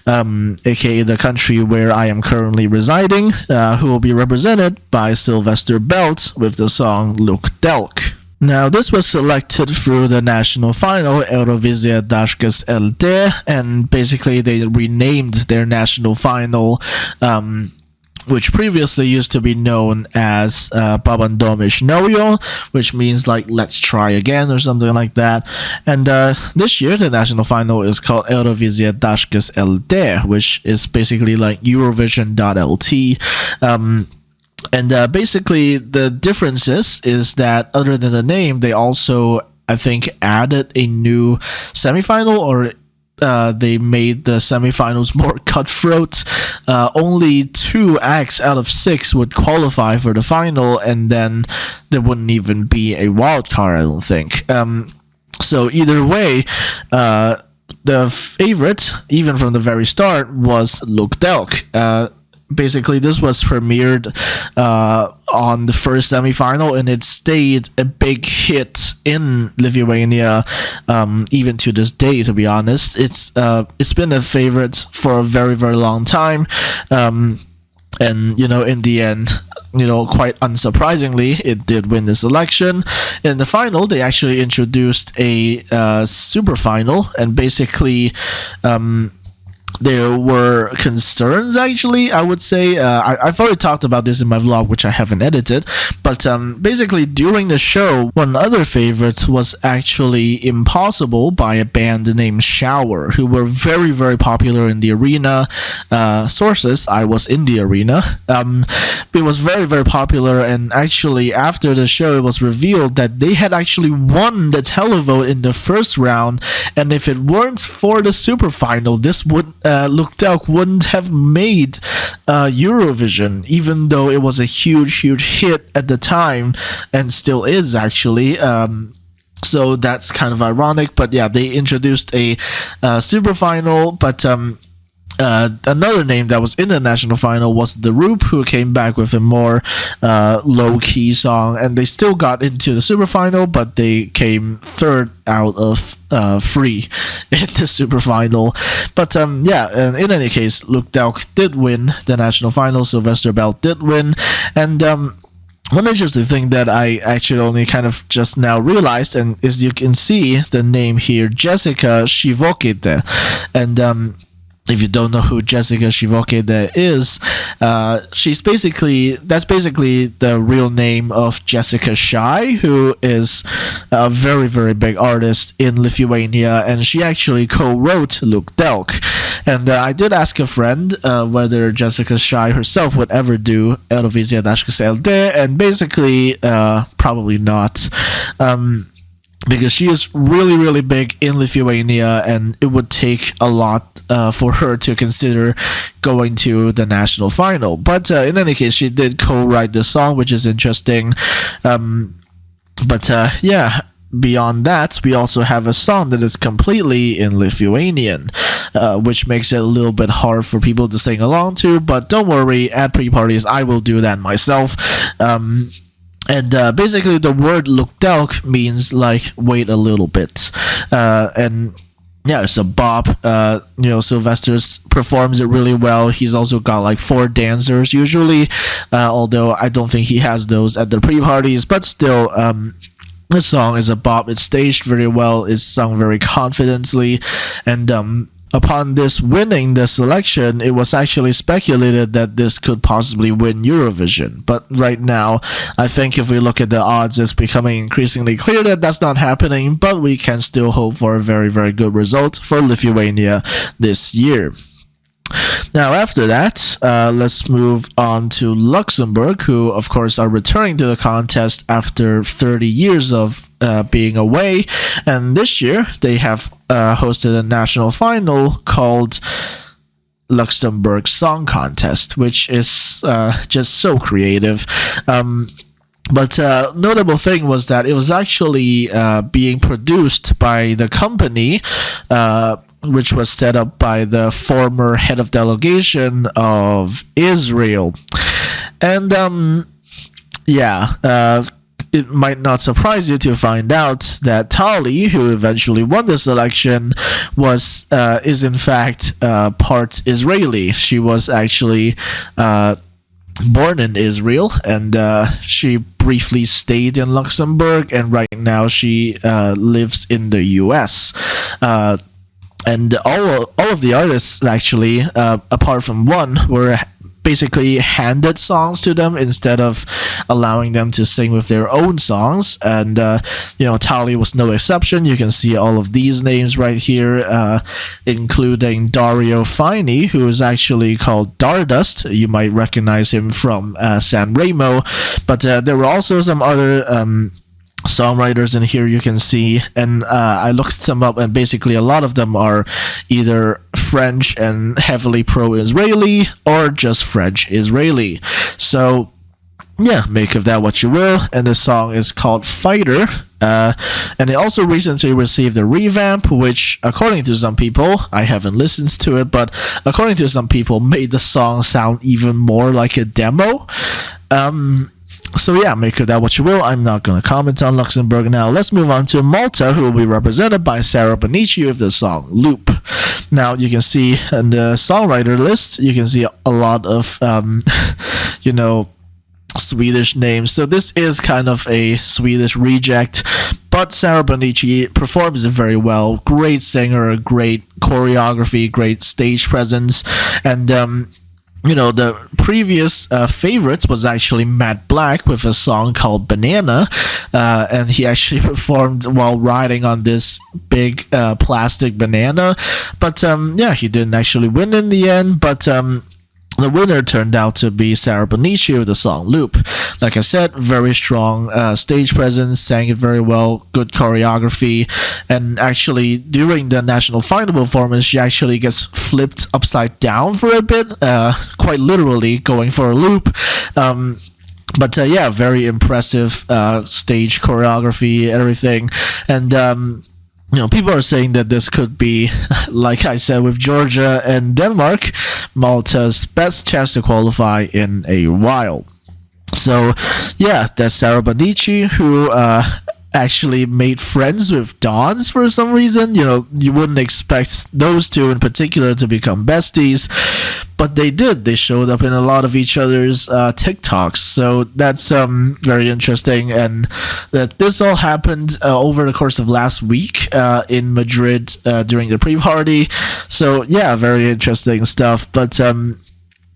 aka the country where I am currently residing, who will be represented by Sylvester Belt with the song Luk Delk. Now, this was selected through the national final, Eurovizija Dažkas LD, and basically they renamed their national final, which previously used to be known as Pabandomish Noyo, which means like let's try again or something like that. And this year, the national final is called Eurovizija Dažkas LD, which is basically like Eurovision.lt. And basically, the difference is that other than the name, they also, I think, added a new semifinal, or they made the semifinals more cutthroat. Only 2 acts out of 6 would qualify for the final, and then there wouldn't even be a wild card, I don't think. So either way, the favorite, even from the very start, was Luk Delk. Basically, this was premiered on the first semifinal, and it stayed a big hit in Lithuania, even to this day. To be honest, it's been a favorite for a very, very long time, and in the end, quite unsurprisingly, it did win this election. In the final, they actually introduced a super final, and basically, there were concerns, actually, I would say. I've already talked about this in my vlog, which I haven't edited. But basically, during the show, one other favorite was actually Impossible by a band named Shower, who were very, very popular in the arena. Sources, I was in the arena. It was very, very popular, and actually, after the show, it was revealed that they had actually won the televote in the first round, and if it weren't for the super final, this would Luk Delk wouldn't have made Eurovision, even though it was a huge, huge hit at the time, and still is, actually. So that's kind of ironic, but yeah, they introduced a super final, but another name that was in the national final was The Roop, who came back with a more low-key song, and they still got into the super final, but they came third out of 3 in the super final. But and in any case, Luk Delk did win the national final. Sylvester Belt did win, and one interesting thing that I actually only kind of just now realized, and is you can see the name here, Jessica Shivokite, and if you don't know who Jessica Shivokite is, that's basically the real name of Jessica Shy, who is a very, very big artist in Lithuania, and she actually co-wrote Luk Delk. And I did ask a friend whether Jessica Shy herself would ever do Eurovizija Dažkas LD, and basically probably not. Because she is really, really big in Lithuania, and it would take a lot for her to consider going to the national final. But in any case, she did co-write the song, which is interesting. Beyond that, we also have a song that is completely in Lithuanian, which makes it a little bit hard for people to sing along to. But don't worry, at pre-parties, I will do that myself. And basically, the word Luk Delk means like wait a little bit, and yeah, it's a bop. Sylvester performs it really well. He's also got like 4 dancers usually, although I don't think he has those at the pre-parties. But still, the song is a bop. It's staged very well. It's sung very confidently, and Upon this winning the selection, it was actually speculated that this could possibly win Eurovision. But right now, I think if we look at the odds, it's becoming increasingly clear that that's not happening, but we can still hope for a very, very good result for Lithuania this year. Now, after that, let's move on to Luxembourg, who, of course, are returning to the contest after 30 years of being away. And this year, they have hosted a national final called Luxembourg Song Contest, which is just so creative. But notable thing was that it was actually being produced by the company, which was set up by the former head of delegation of Israel. And it might not surprise you to find out that Tali, who eventually won this election, is in fact part Israeli. She was actually born in Israel, and she briefly stayed in Luxembourg, and right now she lives in the US. And all of the artists, actually, apart from one, were basically handed songs to them instead of allowing them to sing with their own songs. And Tali was no exception. You can see all of these names right here, including Dario Fini, who is actually called Dardust. You might recognize him from San Remo. But there were also some other songwriters in here you can see, and I looked them up, and basically a lot of them are either French and heavily pro-Israeli or just French-Israeli. So yeah, make of that what you will. And the song is called Fighter, and it also recently received a revamp, which according to some people, I haven't listened to it, but according to some people, made the song sound even more like a demo. So yeah, make of that what you will. I'm not going to comment on Luxembourg now. Let's move on to Malta, who will be represented by Sarah Bonici with the song Loop. Now, you can see in the songwriter list, you can see a lot of, Swedish names. So this is kind of a Swedish reject, but Sarah Bonici performs it very well. Great singer, great choreography, great stage presence, and the previous favorites was actually Matt Black with a song called Banana, and he actually performed while riding on this big plastic banana. But he didn't actually win in the end, but the winner turned out to be Sarah Bonici with the song Loop. Like I said, very strong stage presence, sang it very well, good choreography, and actually during the national final performance, she actually gets flipped upside down for a bit, quite literally going for a loop. But very impressive stage choreography, everything, and people are saying that this could be, like I said, with Georgia and Denmark, Malta's best chance to qualify in a while. So, yeah, that's Sarah Bonici, who actually made friends with Dons for some reason. You wouldn't expect those two in particular to become besties, but they did. They showed up in a lot of each other's TikToks, so that's very interesting. And that this all happened over the course of last week in Madrid during the pre-party. So yeah, very interesting stuff. But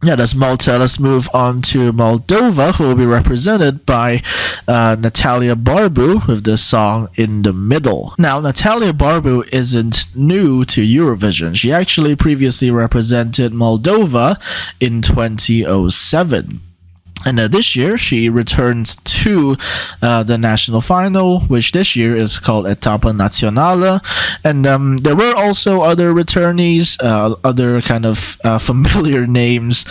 that's Malta. Let's move on to Moldova, who will be represented by Natalia Barbu with the song In the Middle. Now, Natalia Barbu isn't new to Eurovision. She actually previously represented Moldova in 2007. And this year, she returns to the national final, which this year is called Etapa Națională. And there were also other returnees, other kind of familiar names,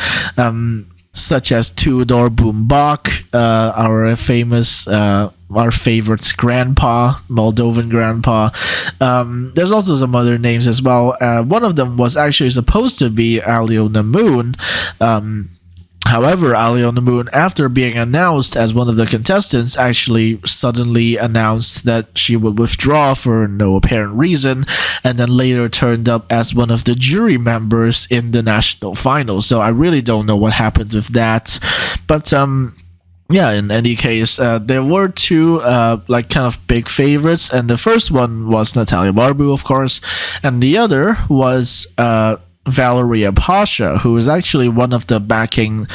such as Tudor Bumbak, our famous, our favorite grandpa, Moldovan grandpa. There's also some other names as well. One of them was actually supposed to be Alio Namun. However, Alio Namun, after being announced as one of the contestants, actually suddenly announced that she would withdraw for no apparent reason, and then later turned up as one of the jury members in the national final. So I really don't know what happened with that. But yeah, in any case, there were two like kind of big favorites, and the first one was Natalia Barbu, of course, and the other was Valeria Pasha, who was one of the backing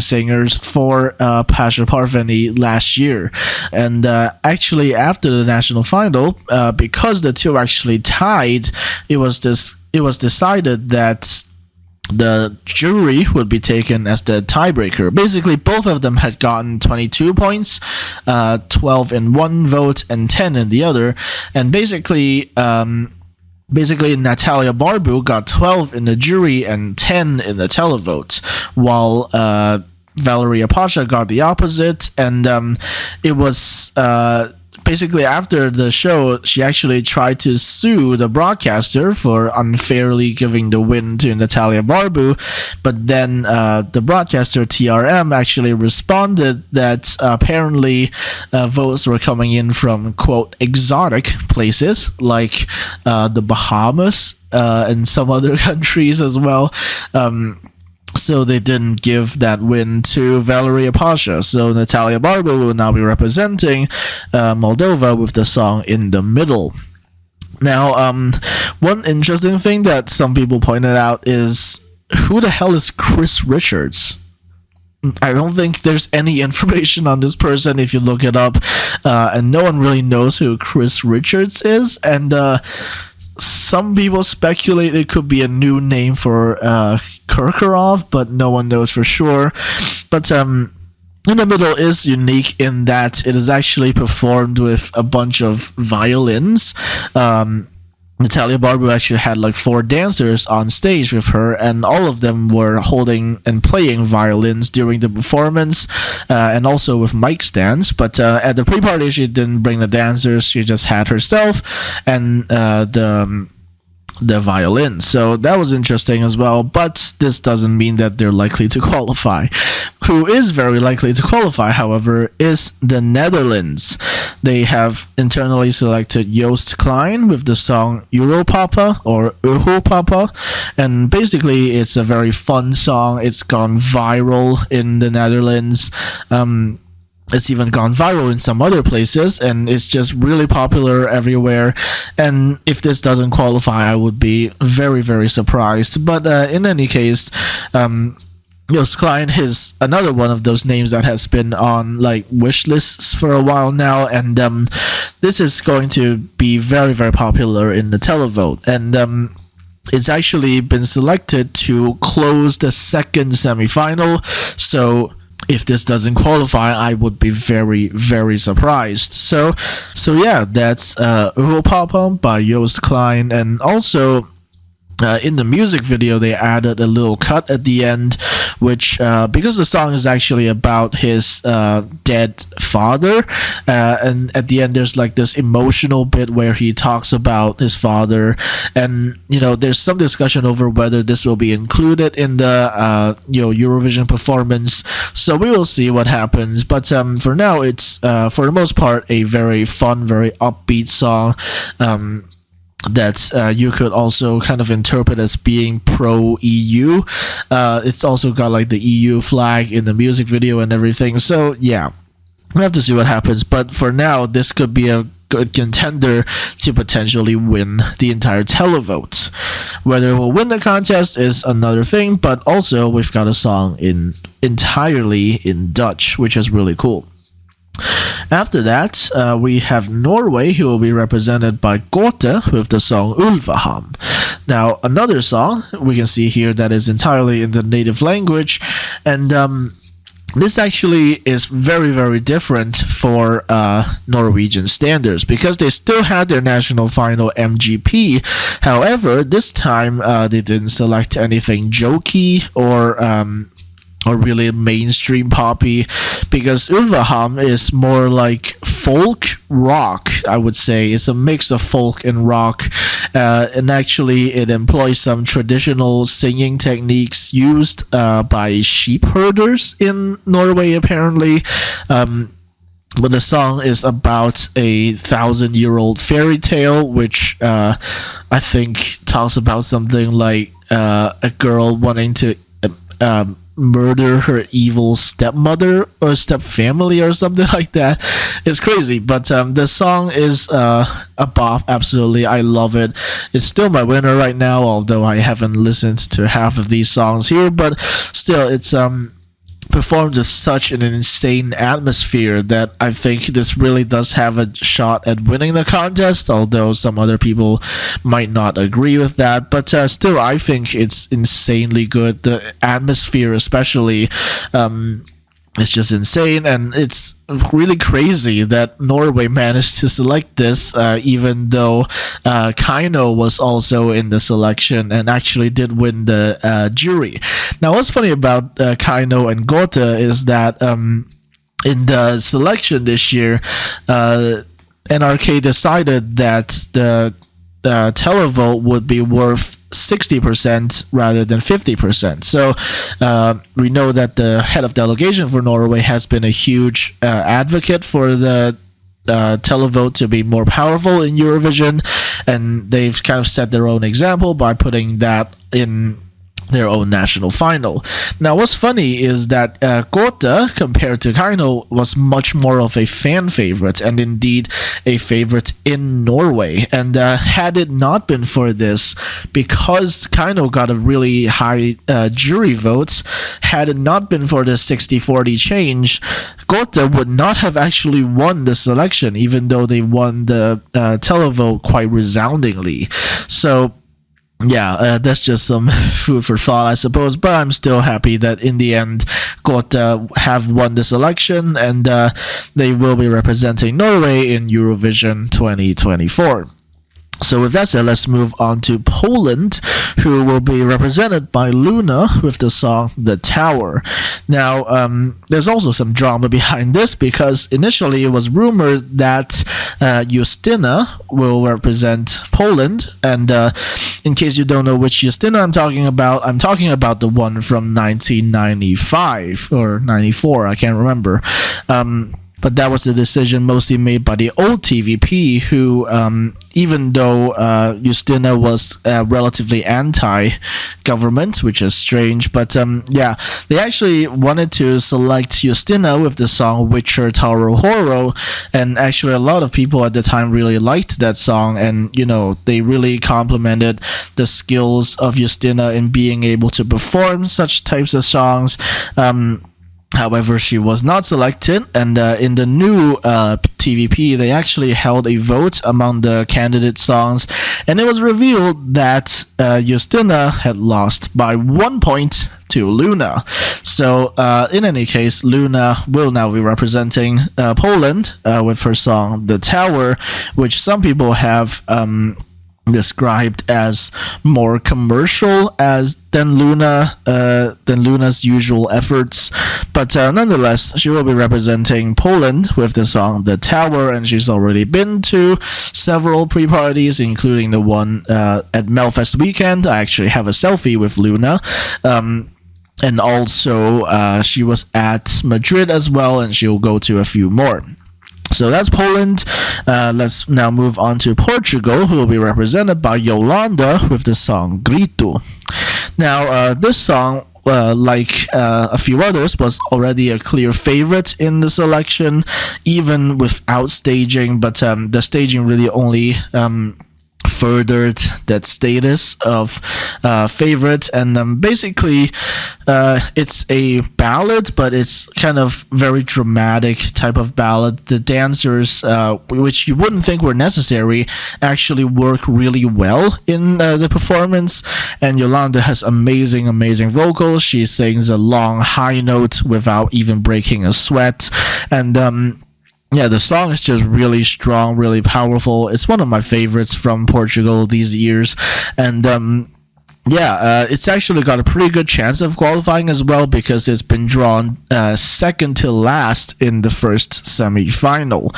singers for Pasha Parveni last year. And actually, after the national final, because the two actually tied, it was decided that the jury would be taken as the tiebreaker. Basically, both of them had gotten 22 points, 12 in one vote and 10 in the other. And basically, Natalia Barbu got 12 in the jury and 10 in the televote, while Valeria Pasha got the opposite. And it was basically after the show, she actually tried to sue the broadcaster for unfairly giving the win to Natalia Barbu, but then the broadcaster TRM actually responded that apparently votes were coming in from quote exotic places like the Bahamas and some other countries as well. So they didn't give that win to Valeria Pasha. So Natalia Barbu will now be representing Moldova with the song In the Middle. Now, one interesting thing that some people pointed out is, who the hell is Chris Richards? I don't think there's any information on this person if you look it up, and no one really knows who Chris Richards is, and some people speculate it could be a new name for Kirkorov, but no one knows for sure. But In the Middle is unique in that it is actually performed with a bunch of violins. Natalia Barbu actually had like 4 dancers on stage with her, and all of them were holding and playing violins during the performance, and also with mic stands. But at the pre-party, she didn't bring the dancers; she just had herself and the violin. So that was interesting as well, but this doesn't mean that they're likely to qualify. Who is very likely to qualify, however, is the Netherlands. They have internally selected Joost Klein with the song Europapa or Europapa, and basically it's a very fun song. It's gone viral in the Netherlands. It's even gone viral in some other places, and it's just really popular everywhere. And if this doesn't qualify, I would be very, very surprised. But in any case, Joost Klein is another one of those names that has been on like wish lists for a while now, and this is going to be very, very popular in the televote. And it's actually been selected to close the second semifinal. So if this doesn't qualify, I would be very, very surprised. So yeah, that's Europapa by Joost Klein. And also in the music video, they added a little cut at the end, which because the song is actually about his dead father, and at the end there's like this emotional bit where he talks about his father, and there's some discussion over whether this will be included in the Eurovision performance. So we will see what happens, but for now it's for the most part a very fun, very upbeat song that you could also kind of interpret as being pro-EU. It's also got like the EU flag in the music video and everything. So yeah, we have to see what happens. But for now, this could be a good contender to potentially win the entire televote. Whether it will win the contest is another thing, but also we've got a song entirely in Dutch, which is really cool. After that, we have Norway, who will be represented by Gorte with the song Ulveham. Now, another song we can see here that is entirely in the native language, and this actually is very, very different for Norwegian standards because they still had their national final MGP. However, this time they didn't select anything jokey or really mainstream poppy, because Ulveham is more like folk rock, I would say. It's a mix of folk and rock, and actually it employs some traditional singing techniques used by sheep herders in Norway, apparently. But the song is about a 1,000-year-old fairy tale, which I think talks about something like a girl wanting to murder her evil stepmother or stepfamily or something like that. It's crazy, but the song is a bop. Absolutely, I love it. It's still my winner right now, although I haven't listened to half of these songs here, but still, it's performed with such an insane atmosphere that I think this really does have a shot at winning the contest, although some other people might not agree with that. But still, I think it's insanely good. The atmosphere, especially, it's just insane, and it's really crazy that Norway managed to select this, even though Kaino was also in the selection and actually did win the jury. Now, what's funny about Kaino and Gotha is that in the selection this year, NRK decided that the televote would be worth 60% rather than 50%. So we know that the head of delegation for Norway has been a huge advocate for the televote to be more powerful in Eurovision, and they've kind of set their own example by putting that in their own national final. Now, what's funny is that Gotha, compared to Kaino, was much more of a fan favorite, and indeed a favorite in Norway. And had it not been for this, because Kaino got a really high jury votes, had it not been for the 60-40 change, Gotha would not have actually won the selection, even though they won the televote quite resoundingly. So yeah, that's just some food for thought, I suppose. But I'm still happy that in the end, Gotha have won this election, and they will be representing Norway in Eurovision 2024. So with that said, let's move on to Poland, who will be represented by Luna with the song The Tower. Now, there's also some drama behind this, because initially it was rumored that Justyna will represent Poland. And in case you don't know which Justyna I'm talking about the one from 1995 or 94, I can't remember. But that was the decision mostly made by the old TVP, who, even though Justyna was relatively anti-government, which is strange, but yeah, they actually wanted to select Justyna with the song Witcher Taro Horo, and actually a lot of people at the time really liked that song, and, you know, they really complimented the skills of Justyna in being able to perform such types of songs. However, she was not selected, and in the new TVP, they actually held a vote among the candidate songs, and it was revealed that Justyna had lost by 1 point to Luna. So, in any case, Luna will now be representing Poland with her song The Tower, which some people have described as more commercial than Luna's usual efforts, but nonetheless, she will be representing Poland with the song The Tower, and she's already been to several pre-parties, including the one at Melfest weekend. I actually have a selfie with Luna. And also, she was at Madrid as well, and she'll go to a few more. So that's Poland. Let's now move on to Portugal, who will be represented by Yolanda with the song Grito. Now, this song, like a few others, was already a clear favorite in the selection, even without staging, but the staging really only furthered that status of favorite. And basically, it's a ballad, but it's kind of very dramatic type of ballad. The dancers, which you wouldn't think were necessary, actually work really well in the performance. And Yolanda has amazing vocals. She sings a long high note without even breaking a sweat, and yeah, the song is just really strong, really powerful. It's one of my favorites from Portugal these years. And yeah, it's actually got a pretty good chance of qualifying as well, because it's been drawn second to last in the first semi-final.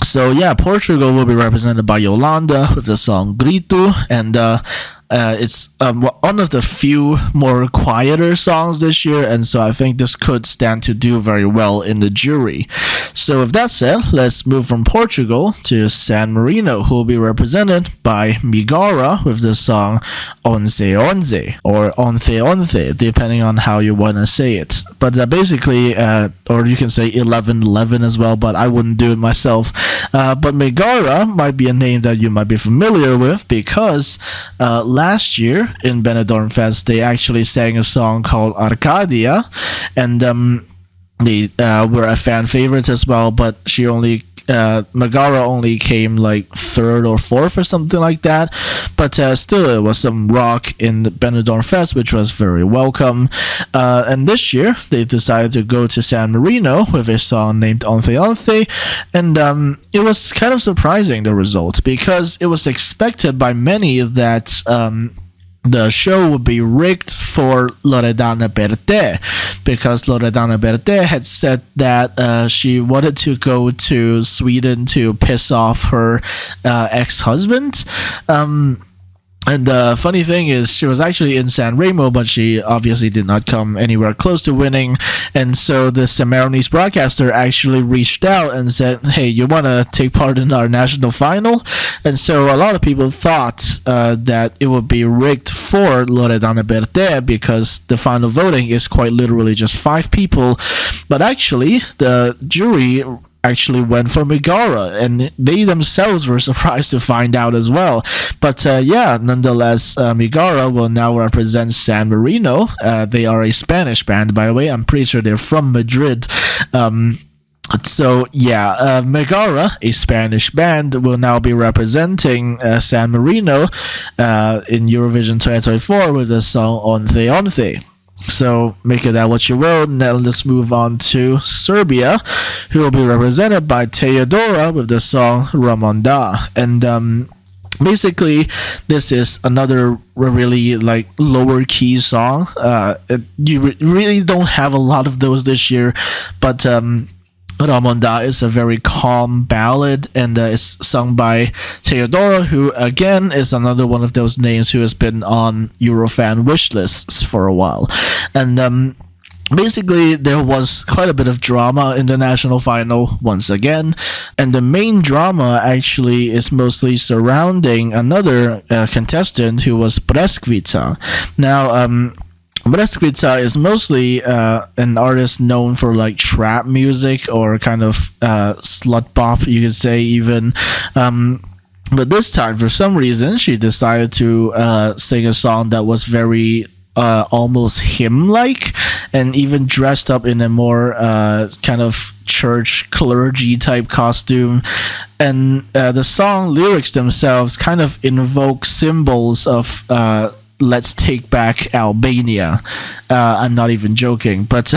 So yeah, Portugal will be represented by Yolanda with the song Grito, and it's one of the few more quieter songs this year, and so I think this could stand to do very well in the jury. So with that said, let's move from Portugal to San Marino, who will be represented by Migara with the song Once Once, or Once Once, depending on how you want to say it. But basically, or you can say 1111 as well, but I wouldn't do it myself. But Megara might be a name that you might be familiar with, because last year in Benidorm Fest, they actually sang a song called Arcadia, and they were a fan favorite as well, but she only Megara only came like third or fourth or something like that, but still it was some rock in the Benidorm Fest, which was very welcome. And this year they decided to go to San Marino with a song named Once Once, and it was kind of surprising, the result, because it was expected by many that the show would be rigged for Loredana Berté, because Loredana Berté had said that she wanted to go to Sweden to piss off her ex-husband. And the funny thing is, she was actually in San Remo, but she obviously did not come anywhere close to winning. And so the Sammarinese broadcaster actually reached out and said, hey, you want to take part in our national final? And so a lot of people thought that it would be rigged for Loredana Berté, because the final voting is quite literally just 5 people. But actually, the jury actually went for Megara, and they themselves were surprised to find out as well. But nonetheless, Megara will now represent San Marino. They are a Spanish band, by the way. I'm pretty sure they're from Madrid. Megara, a Spanish band, will now be representing San Marino in Eurovision 2024 with the song Once Once. So make of that what you will. Now let's move on to Serbia, who will be represented by Teodora with the song Ramonda. And basically, this is another really like lower key song. You really don't have a lot of those this year, but Ramonda is a very calm ballad, and it's sung by Teodora, who again is another one of those names who has been on Eurofan wish lists for a while. And basically, there was quite a bit of drama in the national final once again, and the main drama actually is mostly surrounding another contestant who was Breskvica. Now, Breskvica is mostly an artist known for like trap music, or kind of slut bop, you could say even. But this time, for some reason, she decided to sing a song that was very almost hymn-like, and even dressed up in a more kind of church clergy type costume. And the song lyrics themselves kind of invoke symbols of let's take back Albania. I'm not even joking, but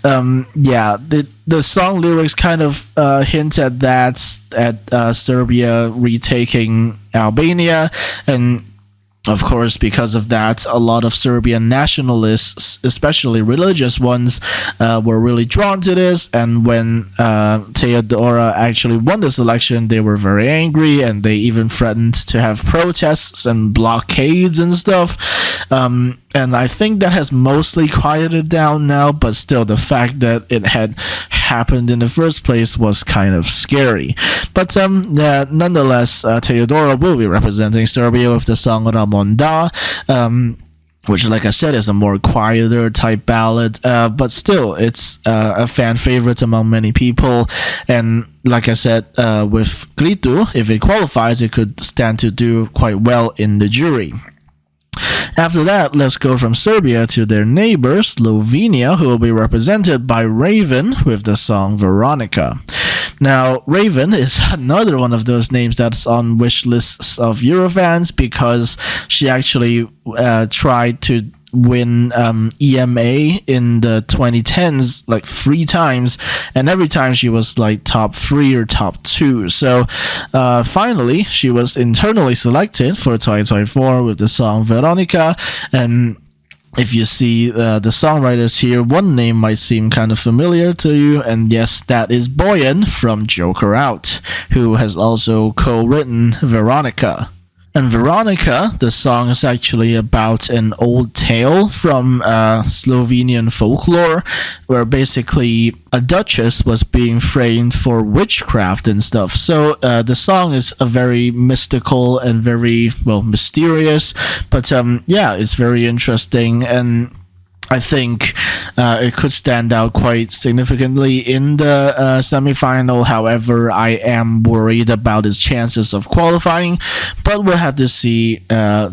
the song lyrics kind of hint at that, at Serbia retaking Albania. And of course, because of that, a lot of Serbian nationalists, especially religious ones, were really drawn to this. And when Teodora actually won this election, they were very angry, and they even threatened to have protests and blockades and stuff. And I think that has mostly quieted down now, but still, the fact that it had happened in the first place was kind of scary. But nonetheless, Teodora will be representing Serbia with the song Ramonda, which, like I said, is a more quieter type ballad, but still, it's a fan favorite among many people. And like I said, with Gritu, if it qualifies, it could stand to do quite well in the jury. After that, let's go from Serbia to their neighbor, Slovenia, who will be represented by Raven with the song Veronica. Now, Raven is another one of those names that's on wish lists of Eurofans, because she actually tried to win EMA in the 2010s like 3 times, and every time she was like top 3 or top 2. So finally she was internally selected for 2024 with the song Veronica. And if you see the songwriters here, one name might seem kind of familiar to you, and yes, that is Boyan from Joker Out, who has also co-written Veronica. And Veronica, the song is actually about an old tale from Slovenian folklore, where basically a duchess was being framed for witchcraft and stuff. So the song is a very mystical and very, well, mysterious, but yeah, it's very interesting, and I think it could stand out quite significantly in the semifinal. However, I am worried about its chances of qualifying, but we'll have to see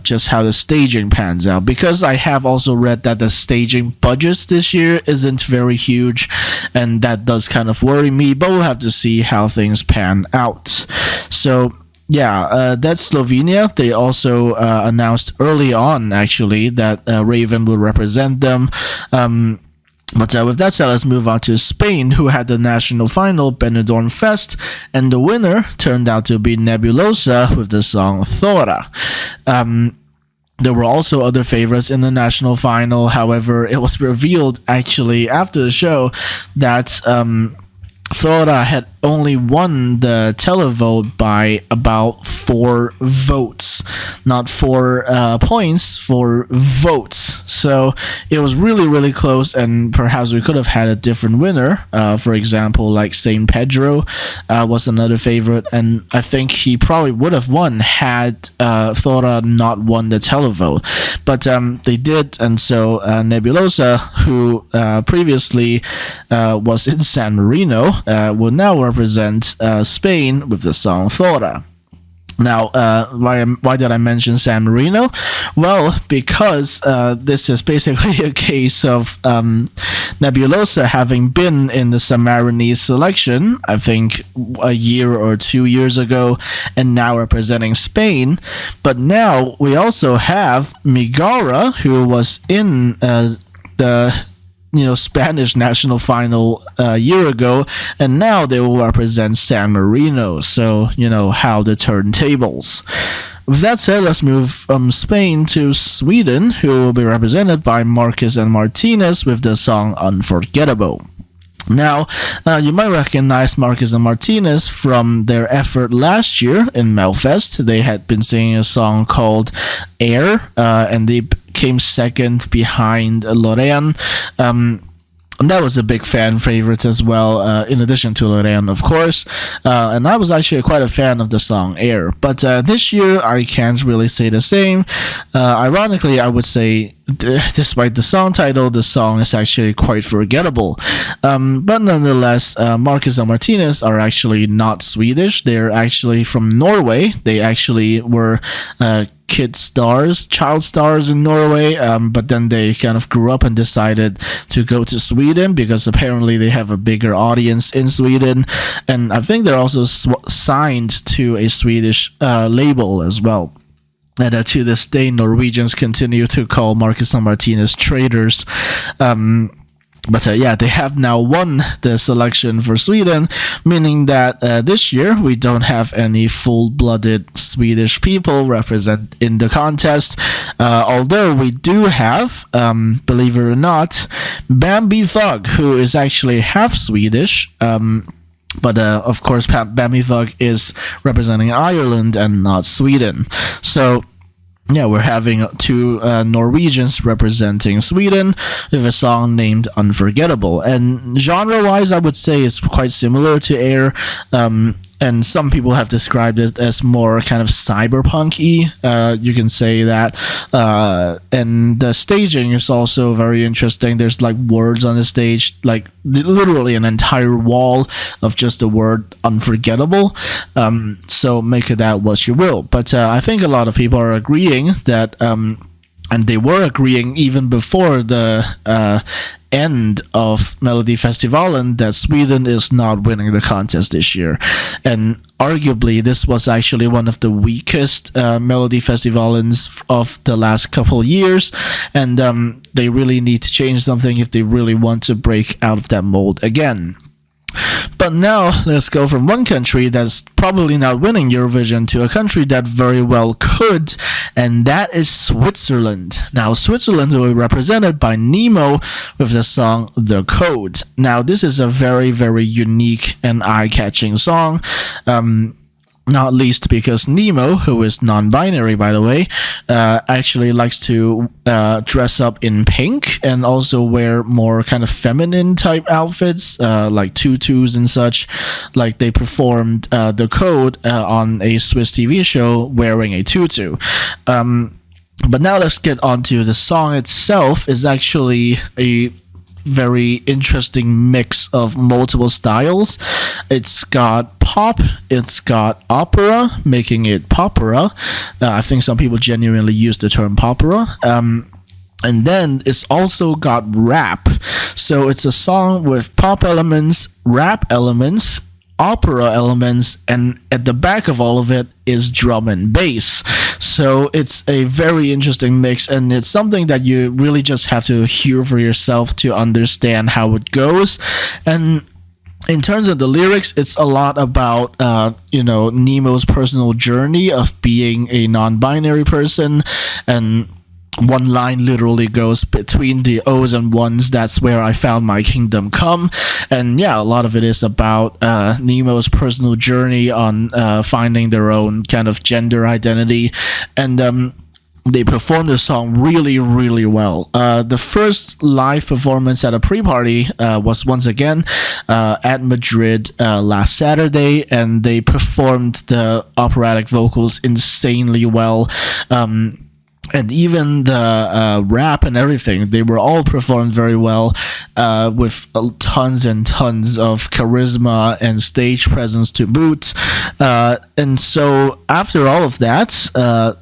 just how the staging pans out, because I have also read that the staging budgets this year isn't very huge, and that does kind of worry me, but we'll have to see how things pan out. So yeah, that's Slovenia. They also announced early on, actually, that Raven will represent them. But with that said, let's move on to Spain, who had the national final, Benidorm Fest, and the winner turned out to be Nebulosa with the song Thora. There were also other favorites in the national final. However, it was revealed actually after the show that Thora had only won the televote by about 4 votes, not 4 points, 4 votes. So it was really, really close, and perhaps we could have had a different winner. For example, like Saint Pedro was another favorite, and I think he probably would have won had Thora not won the televote. But they did, and so Nebulosa, who previously was in San Marino, will now represent Spain with the song Thora. Now, why did I mention San Marino? Well, because this is basically a case of Nebulosa having been in the Sammarinese selection, I think a year or 2 years ago, and now representing Spain. But now we also have Migara, who was in the Spanish national final a year ago, and now they will represent San Marino. So, how the turntables. With that said, let's move from Spain to Sweden, who will be represented by Marcus and Martinez with the song Unforgettable. Now, you might recognize Marcus and Martinez from their effort last year in Melfest. They had been singing a song called Air, and they came second behind Lorraine. And that was a big fan favorite as well, in addition to Lorraine, of course. And I was actually quite a fan of the song Air. But this year, I can't really say the same. Ironically, I would say, despite the song title, the song is actually quite forgettable. But nonetheless, Marcus and Martinez are actually not Swedish. They're actually from Norway. They actually were child stars in Norway, but then they kind of grew up and decided to go to Sweden because apparently they have a bigger audience in Sweden, and I think they're also signed to a Swedish label as well. And to this day, Norwegians continue to call Marcus and Martinez traitors. But yeah, they have now won the selection for Sweden, meaning that this year we don't have any full-blooded Swedish people represent in the contest. Although we do have, believe it or not, Bambi Thug, who is actually half Swedish. But of course, Bambi Thug is representing Ireland and not Sweden. So yeah, we're having 2 Norwegians representing Sweden with a song named Unforgettable. And genre-wise, I would say it's quite similar to Air. And some people have described it as more kind of cyberpunk-y. You can say that. And the staging is also very interesting. There's like words on the stage, like literally an entire wall of just the word unforgettable. So make of that what you will. But I think a lot of people are agreeing that, and they were agreeing even before the end of Melodifestivalen, that Sweden is not winning the contest this year. And arguably, this was actually one of the weakest Melodifestivalens of the last couple years. And they really need to change something if they really want to break out of that mold again. But now, let's go from one country that's probably not winning Eurovision to a country that very well could, and that is Switzerland. Now, Switzerland will be represented by Nemo with the song The Code. Now, this is a very, very unique and eye-catching song. Not least because Nemo, who is non-binary by the way, actually likes to dress up in pink and also wear more kind of feminine type outfits, like tutus and such. Like they performed the code on a Swiss TV show wearing a tutu. But now let's get on to the song itself. Is actually a very interesting mix of multiple styles. It's got pop, it's got opera, making it popera. I think some people genuinely use the term popera. And then it's also got rap. So it's a song with pop elements, rap elements, opera elements, and at the back of all of it is drum and bass. So it's a very interesting mix, and it's something that you really just have to hear for yourself to understand how it goes. And in terms of the lyrics, it's a lot about Nemo's personal journey of being a non-binary person, and one line literally goes, between the O's and ones, that's where I found my kingdom come. And yeah, a lot of it is about Nemo's personal journey on finding their own kind of gender identity. And they performed the song really, really well. The first live performance at a pre-party was once again at Madrid last Saturday, and they performed the operatic vocals insanely well. And even the rap and everything, they were all performed very well, with tons and tons of charisma and stage presence to boot. And so after all of that,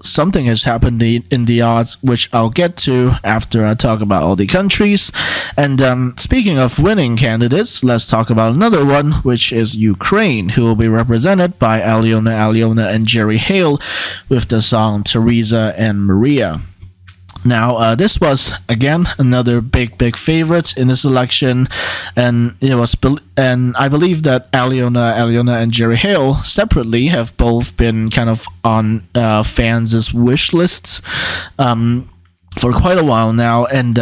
something has happened in the odds, which I'll get to after I talk about all the countries. And speaking of winning candidates, let's talk about another one, which is Ukraine, who will be represented by Aliona and Jerry Hale with the song Teresa and Maria. Now, this was again another big favorite in this election, and I believe that Aliona, and Jerry Hale separately have both been kind of on fans' wish lists for quite a while now, and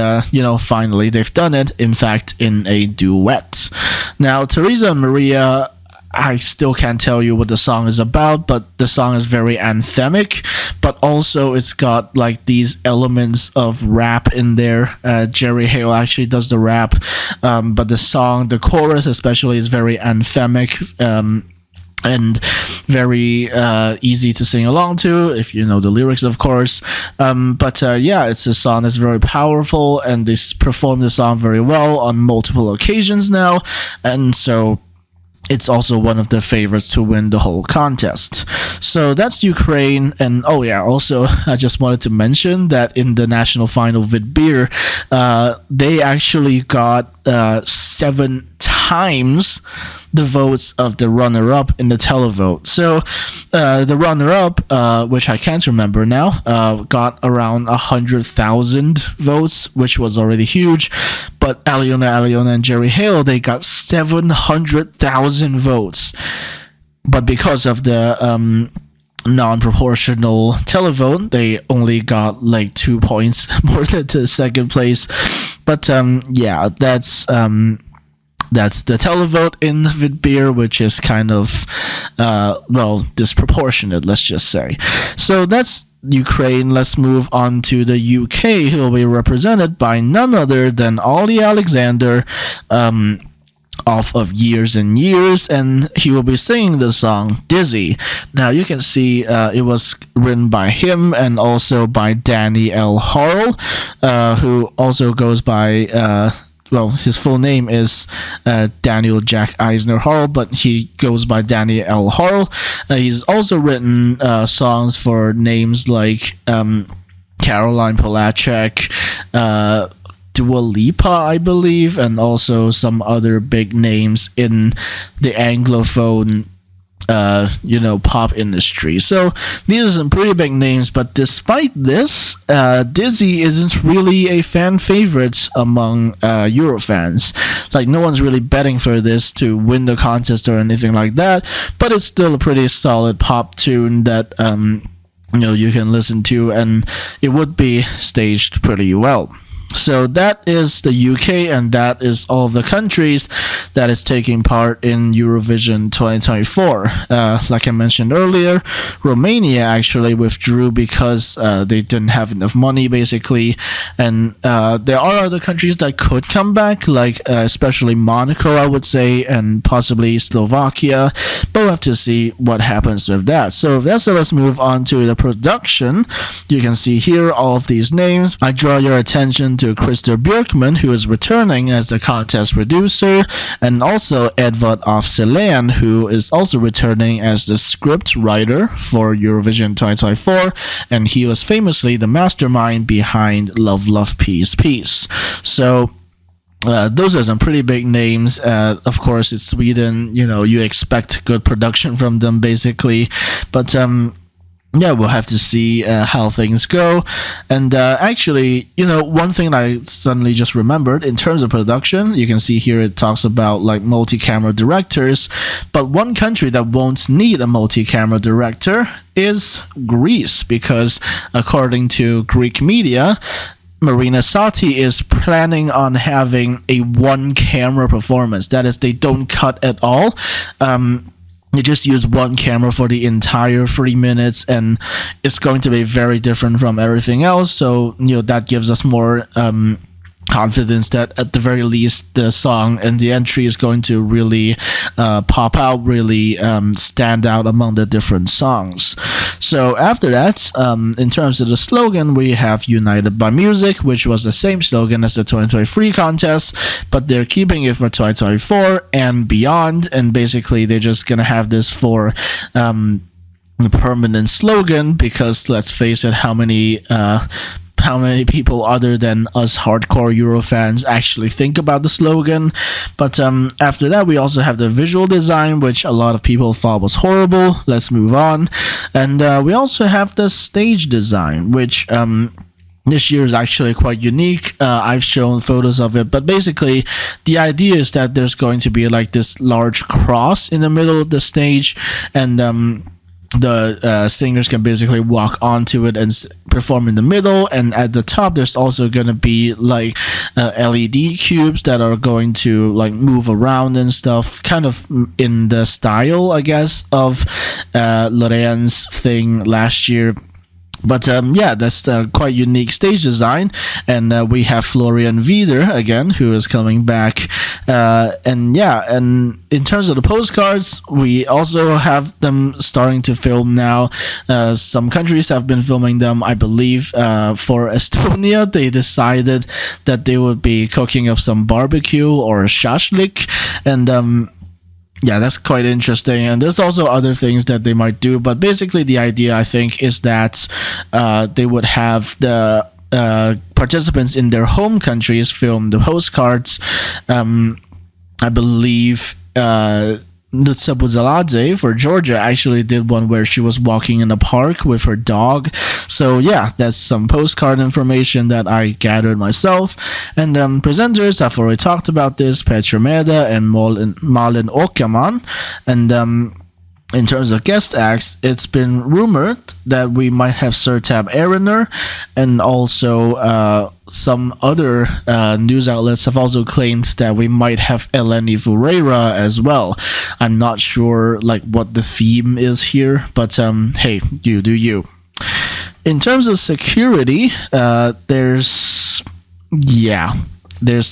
finally they've done it. In fact, in a duet. Now, Teresa and Maria, I still can't tell you what the song is about, but the song is very anthemic, but also it's got like these elements of rap in there. Jerry Hale actually does the rap, but the chorus especially, is very anthemic. And very easy to sing along to if you know the lyrics, of course. But it's a song that's very powerful, and they perform the song very well on multiple occasions now, and so it's also one of the favorites to win the whole contest. So that's Ukraine. And also I just wanted to mention that in the national final with beer, they actually got 7 times the votes of the runner-up in the televote. So the runner-up, which I can't remember now, got around 100,000 votes, which was already huge. But Aliona and Jerry Hale, they got 700,000 votes. But because of the non-proportional televote, they only got like 2 points more than the second place. But that's the televote in Vidbeer, which is kind of, disproportionate, let's just say. So that's Ukraine. Let's move on to the UK, who will be represented by none other than Ollie Alexander, off of Years and Years, and he will be singing the song Dizzy. Now you can see it was written by him and also by Danny L. Harrell, who also goes by his full name is Daniel Jack Eisner Harrell, but he goes by Danny L. Harrell. He's also written songs for names like Caroline Polachek, Dua Lipa, I believe, and also some other big names in the Anglophone pop industry. So these are some pretty big names, but despite this, Dizzy isn't really a fan favorite among Eurofans. Like, no one's really betting for this to win the contest or anything like that, but it's still a pretty solid pop tune that you can listen to, and it would be staged pretty well. So that is the UK, and that is all of the countries that is taking part in Eurovision 2024. Like I mentioned earlier, Romania actually withdrew because they didn't have enough money, basically. And there are other countries that could come back, like especially Monaco, I would say, and possibly Slovakia. But we'll have to see what happens with that. So with that, so let's move on to the production. You can see here all of these names. I draw your attention to Christer Björkman, who is returning as the contest producer, and also Edvard af Sillén, who is also returning as the script writer for Eurovision 2024, and he was famously the mastermind behind Love Love Peace Peace. So those are some pretty big names. Of course, it's Sweden. You expect good production from them, basically. But yeah, we'll have to see how things go. And actually, one thing I suddenly just remembered in terms of production, you can see here it talks about like multi-camera directors, but one country that won't need a multi-camera director is Greece, because according to Greek media, Marina Sati is planning on having a one-camera performance. That is, they don't cut at all. They just use one camera for the entire 3 minutes, and it's going to be very different from everything else. So, that gives us more confidence that at the very least the song and the entry is going to really pop out, really stand out among the different songs. So after that, in terms of the slogan, we have United by Music, which was the same slogan as the 2023 contest, but they're keeping it for 2024 and beyond, and basically they're just gonna have this for the permanent slogan, because let's face it, how many people other than us hardcore Euro fans actually think about the slogan. But after that, we also have the visual design, which a lot of people thought was horrible. Let's move on. And we also have the stage design, which this year is actually quite unique. I've shown photos of it, but basically the idea is that there's going to be like this large cross in the middle of the stage, and the singers can basically walk onto it and perform in the middle, and at the top there's also going to be like LED cubes that are going to like move around and stuff, kind of in the style, I guess, of Lorene's thing last year. But yeah, that's the quite unique stage design, and we have Florian Wieder again, who is coming back, and yeah, and in terms of the postcards, we also have them starting to film now. Some countries have been filming them. I believe for Estonia, they decided that they would be cooking up some barbecue or shashlik, and yeah, that's quite interesting. And there's also other things that they might do. But basically, the idea, I think, is that they would have the participants in their home countries film the postcards. I believe Nutsa Budzaladze for Georgia actually did one where she was walking in a park with her dog. So yeah, that's some postcard information that I gathered myself. And presenters, I've already talked about this, Petra Meda and Malin Åkerman. And in terms of guest acts, it's been rumored that we might have Sertab Erener, and also some other news outlets have also claimed that we might have Eleni Furera as well. I'm not sure like what the theme is here, but hey, you do you. In terms of security, there's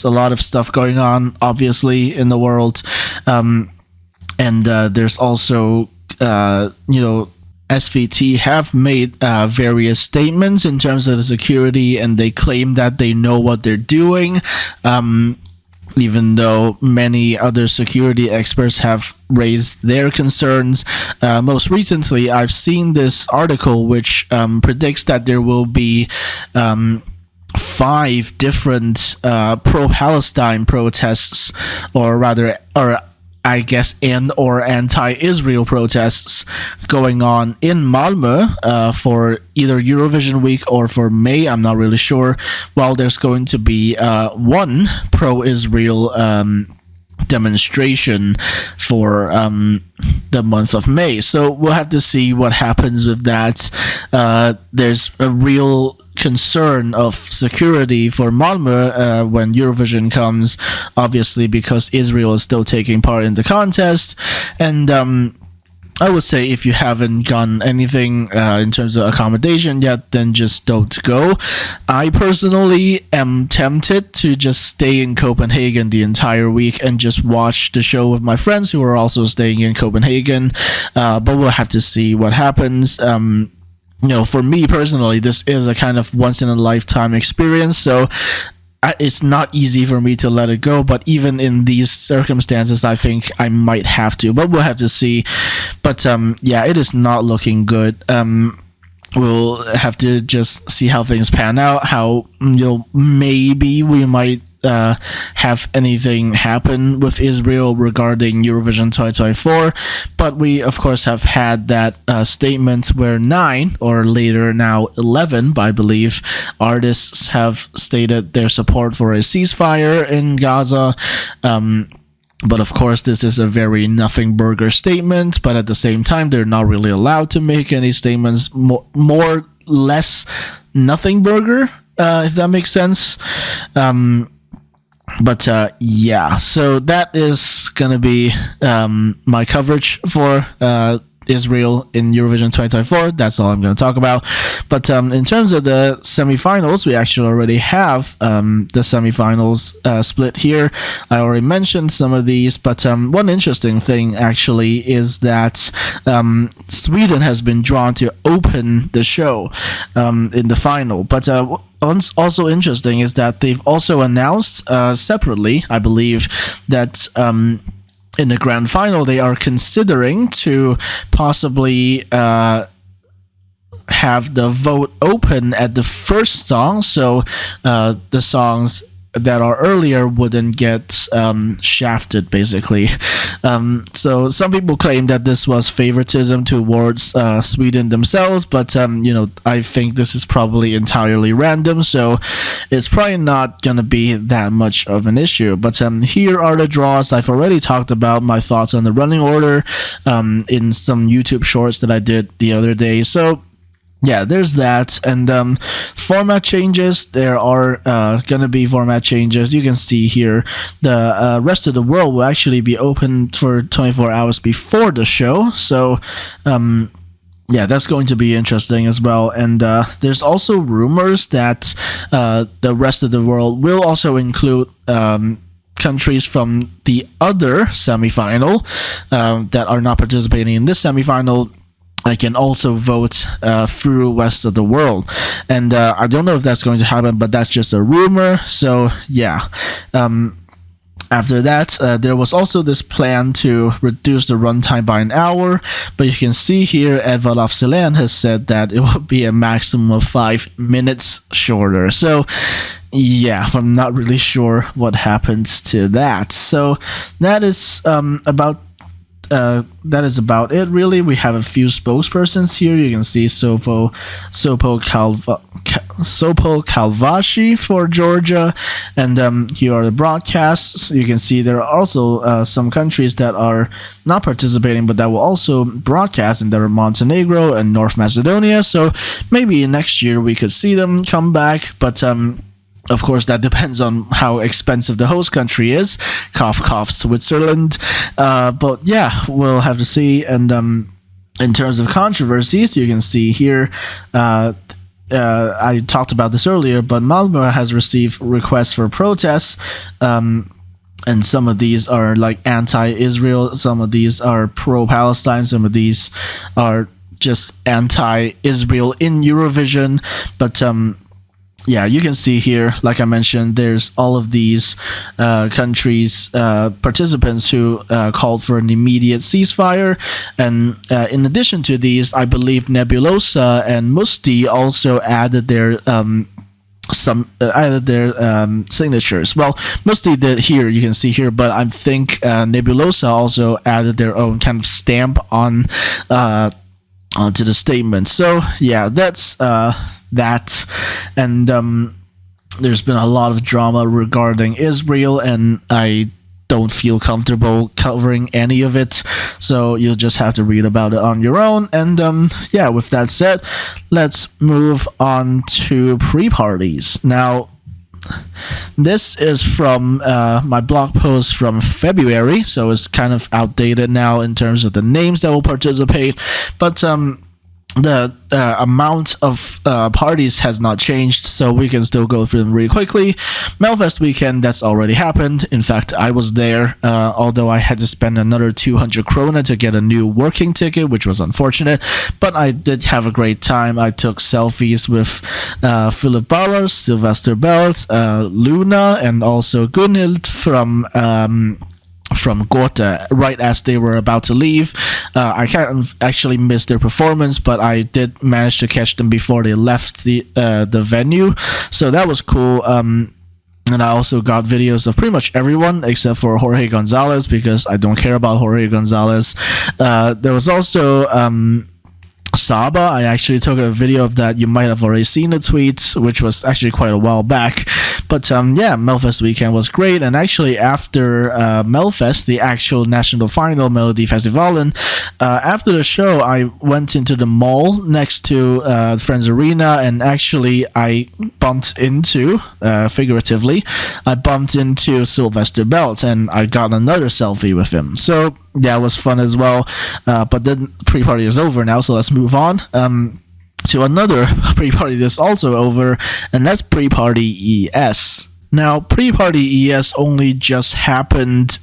a lot of stuff going on, obviously, in the world. And there's also, SVT have made various statements in terms of the security, and they claim that they know what they're doing, even though many other security experts have raised their concerns. Most recently, I've seen this article which predicts that there will be 5 different pro-Palestine protests, or I guess or anti-Israel protests going on in Malmö for either Eurovision week or for May, I'm not really sure, while there's going to be one pro-Israel demonstration for the month of May. So we'll have to see what happens with that. There's a real concern of security for Malmö when Eurovision comes, obviously because Israel is still taking part in the contest. And I would say if you haven't gotten anything in terms of accommodation yet, then just don't go. I personally am tempted to just stay in Copenhagen the entire week and just watch the show with my friends who are also staying in Copenhagen. But we'll have to see what happens. For me personally, this is a kind of once in a lifetime experience. So it's not easy for me to let it go, but even in these circumstances, I think I might have to, but we'll have to see. But it is not looking good. We'll have to just see how things pan out, how maybe we might have anything happen with Israel regarding Eurovision 2024, but we of course have had that statement where 9 or later now 11, I believe, artists have stated their support for a ceasefire in Gaza. But of course, this is a very nothing burger statement, but at the same time, they're not really allowed to make any statements more less nothing burger, if that makes sense. But so that is gonna be my coverage for Israel in Eurovision 2024. That's all I'm going to talk about. But in terms of the semifinals, we actually already have the semifinals split here. I already mentioned some of these, but one interesting thing actually is that Sweden has been drawn to open the show in the final. But what's also interesting is that they've also announced separately, I believe, that in the grand final, they are considering to possibly have the vote open at the first song, so the songs that are earlier wouldn't get shafted, basically. So some people claim that this was favoritism towards Sweden themselves, but I think this is probably entirely random, so it's probably not gonna be that much of an issue. But here are the draws. I've already talked about my thoughts on the running order in some YouTube shorts that I did the other day, so yeah, there's that. And format changes, there are gonna be format changes. You can see here the rest of the world will actually be open for 24 hours before the show, so that's going to be interesting as well. And there's also rumors that the rest of the world will also include countries from the other semifinal that are not participating in this semifinal. I can also vote through rest of the world, and I don't know if that's going to happen, but that's just a rumor. So yeah. After that, there was also this plan to reduce the runtime by an hour, but you can see here Edvard af Sillén has said that it will be a maximum of 5 minutes shorter. So yeah, I'm not really sure what happens to that. So that is about it, really. We have a few spokespersons here. You can see Sopo Kalvashi for Georgia, and here are the broadcasts. You can see there are also some countries that are not participating, but that will also broadcast, and there are Montenegro and North Macedonia. So maybe next year we could see them come back, but of course, that depends on how expensive the host country is. Cough, cough, Switzerland. But yeah, we'll have to see. And in terms of controversies, you can see here, I talked about this earlier, but Malmö has received requests for protests. And some of these are like anti-Israel. Some of these are pro-Palestine. Some of these are just anti-Israel in Eurovision. But yeah, you can see here, like I mentioned, there's all of these countries, participants who called for an immediate ceasefire. And in addition to these, I believe Nebulosa and Musti also added their signatures. Well, Musti did here, you can see here, but I think Nebulosa also added their own kind of stamp on onto the statement. So yeah, that's that. And there's been a lot of drama regarding Israel, and I don't feel comfortable covering any of it, so you'll just have to read about it on your own. And yeah, with that said, let's move on to pre-parties. Now, this is from my blog post from February, so it's kind of outdated now in terms of the names that will participate, but the amount of parties has not changed, so we can still go through them really quickly. Melfest weekend, that's already happened. In fact, I was there, although I had to spend another 200 krona to get a new working ticket, which was unfortunate, but I did have a great time. I took selfies with Philip Ballers, Sylvester Belt, Luna, and also Gunhild from Gotha right as they were about to leave. I can't actually miss their performance, but I did manage to catch them before they left the venue, so that was cool. And I also got videos of pretty much everyone except for Jorge Gonzalez, because I don't care about Jorge Gonzalez. There was also Saba. I actually took a video of that. You might have already seen the tweet, which was actually quite a while back. But yeah, Melfest weekend was great. And actually, after Melfest, the actual national final Melody Festivalen, after the show, I went into the mall next to Friends Arena, and actually I bumped into, figuratively, I bumped into Sylvester Belt, and I got another selfie with him. So yeah, it was fun as well. But then pre-party is over now, so let's move on to another pre-party that's also over, and that's pre-party ES. Now, pre-party ES only just happened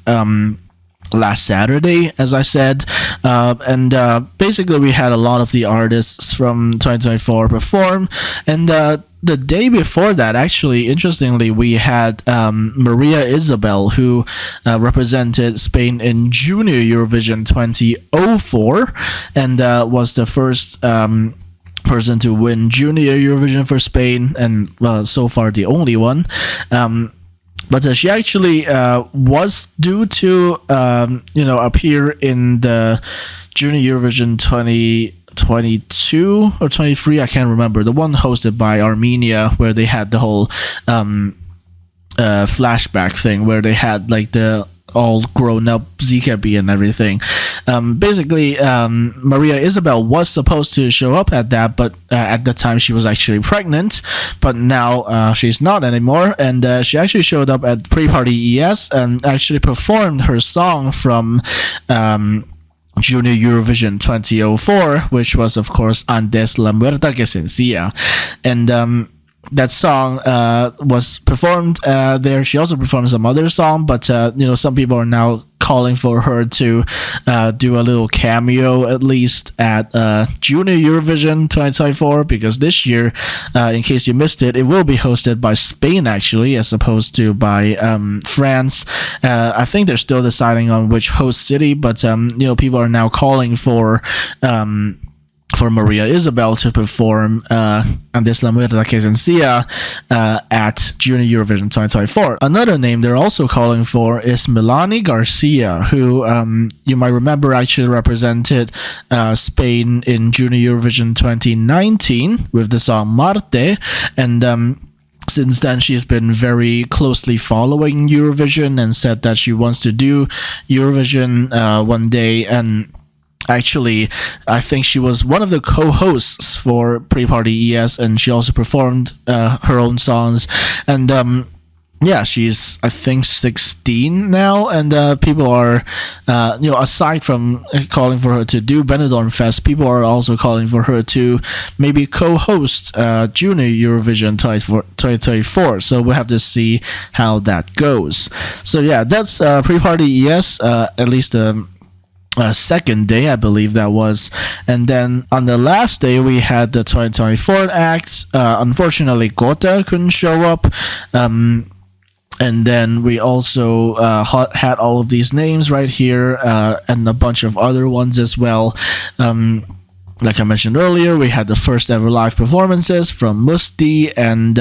last Saturday, as I said, and basically we had a lot of the artists from 2024 perform, and the day before that, actually, interestingly, we had Maria Isabel, who represented Spain in Junior Eurovision 2004, and was the first person to win Junior Eurovision for Spain, and so far the only one. But she actually was due to appear in the Junior Eurovision 2022 or 23, I can't remember, the one hosted by Armenia, where they had the whole flashback thing, where they had like the all grown up ZKB and everything. Basically, Maria Isabel was supposed to show up at that, but at the time she was actually pregnant, but now she's not anymore, and she actually showed up at pre-party ES and actually performed her song from Junior Eurovision 2004, which was of course Antes la muerta que sencilla, and that song was performed there. She also performed some other song, but some people are now calling for her to do a little cameo, at least at Junior Eurovision 2024, because this year, in case you missed it, it will be hosted by Spain actually, as opposed to by France. I think they're still deciding on which host city, but people are now calling for Maria Isabel to perform Antes la muerte que sencilla at Junior Eurovision 2024. Another name they're also calling for is Melanie Garcia, who you might remember actually represented Spain in Junior Eurovision 2019 with the song Marte, and since then, she's been very closely following Eurovision and said that she wants to do Eurovision one day. And actually, I think she was one of the co-hosts for Pre-Party ES, and she also performed her own songs. And yeah, she's, I think, 16 now, and people are, aside from calling for her to do Benidorm Fest, people are also calling for her to maybe co-host Junior Eurovision 2024. So we'll have to see how that goes. So yeah, that's Pre-Party ES, at least second day, I believe that was. And then on the last day, we had the 2024 acts. Unfortunately, Gotha couldn't show up. And then we also had all of these names right here, and a bunch of other ones as well. Like I mentioned earlier, we had the first ever live performances from Musti and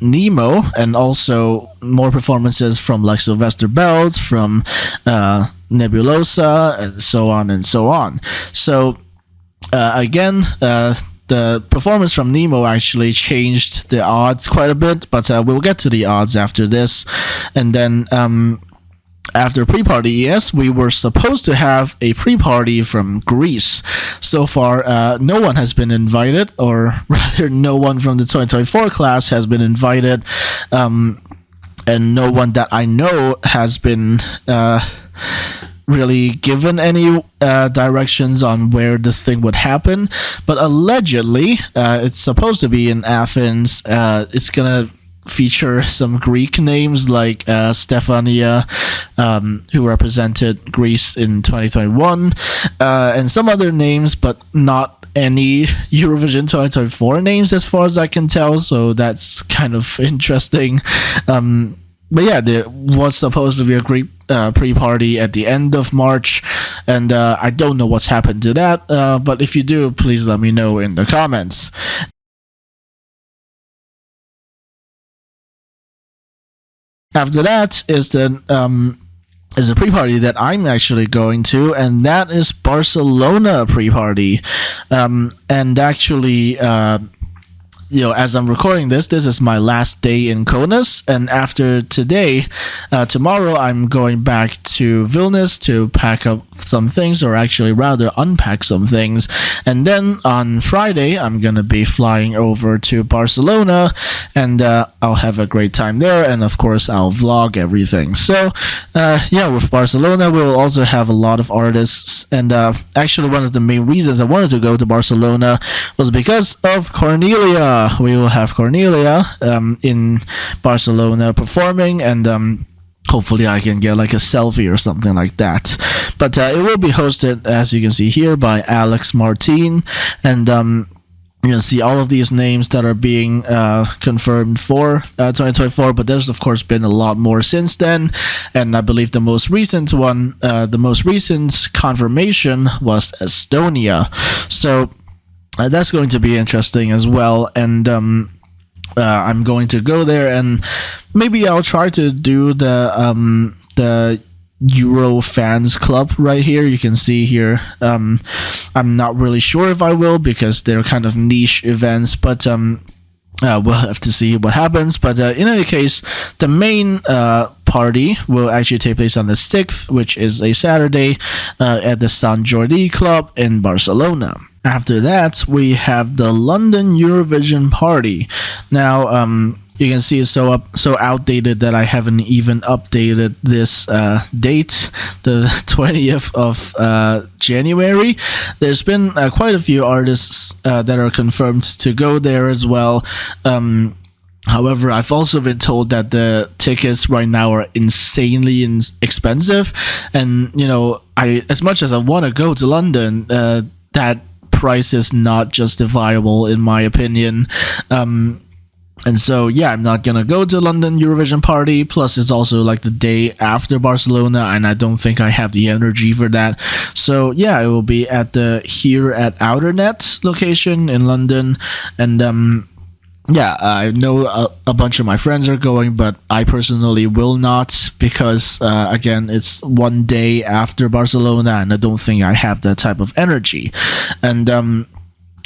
Nemo, and also more performances from like Sylvester Belt, from Nebulosa, and so on and so on. So again, the the performance from Nemo actually changed the odds quite a bit, but we'll get to the odds after this. And then after pre-party, yes, we were supposed to have a pre-party from Greece. So far, no one has been invited, or rather, no one from the 2024 class has been invited, and no one that I know has been really given any directions on where this thing would happen. But allegedly, it's supposed to be in Athens. It's gonna feature some Greek names like Stefania, who represented Greece in 2021, and some other names, but not any Eurovision 2024 names as far as I can tell, so that's kind of interesting. But yeah, there was supposed to be a Greek pre-party at the end of March, and I don't know what's happened to that, but if you do, please let me know in the comments. After that is the pre-party that I'm actually going to, and that is Barcelona pre-party. And actually, as I'm recording this is my last day in Kaunas, and after today, tomorrow I'm going back to Vilnius to pack up some things, or actually rather unpack some things, and then on Friday I'm gonna be flying over to Barcelona, and I'll have a great time there, and of course I'll vlog everything. So with Barcelona we'll also have a lot of artists, and actually one of the main reasons I wanted to go to Barcelona was because of Cornelia. We will have Cornelia in Barcelona performing, and hopefully I can get like a selfie or something like that. But it will be hosted, as you can see here, by Alex Martin, and you can see all of these names that are being confirmed for 2024, but there's of course been a lot more since then, and I believe the most recent one, the most recent confirmation was Estonia. So that's going to be interesting as well, and I'm going to go there, and maybe I'll try to do the Euro fans club right here. You can see here. I'm not really sure if I will, because they're kind of niche events, but we'll have to see what happens. But in any case, the main party will actually take place on the 6th, which is a Saturday, at the Sant Jordi Club in Barcelona. After that, we have the London Eurovision party. Now, you can see it's so outdated that I haven't even updated this date, the 20th of January. There's been quite a few artists that are confirmed to go there as well. However, I've also been told that the tickets right now are insanely expensive, and as much as I want to go to London, that price is not justifiable in my opinion. And so, I'm not gonna go to London Eurovision party. Plus, it's also like the day after Barcelona, and I don't think I have the energy for that. So, it will be at the Here at Outernet location in London, and I know a bunch of my friends are going, but I personally will not, because again, it's one day after Barcelona, and I don't think I have that type of energy. And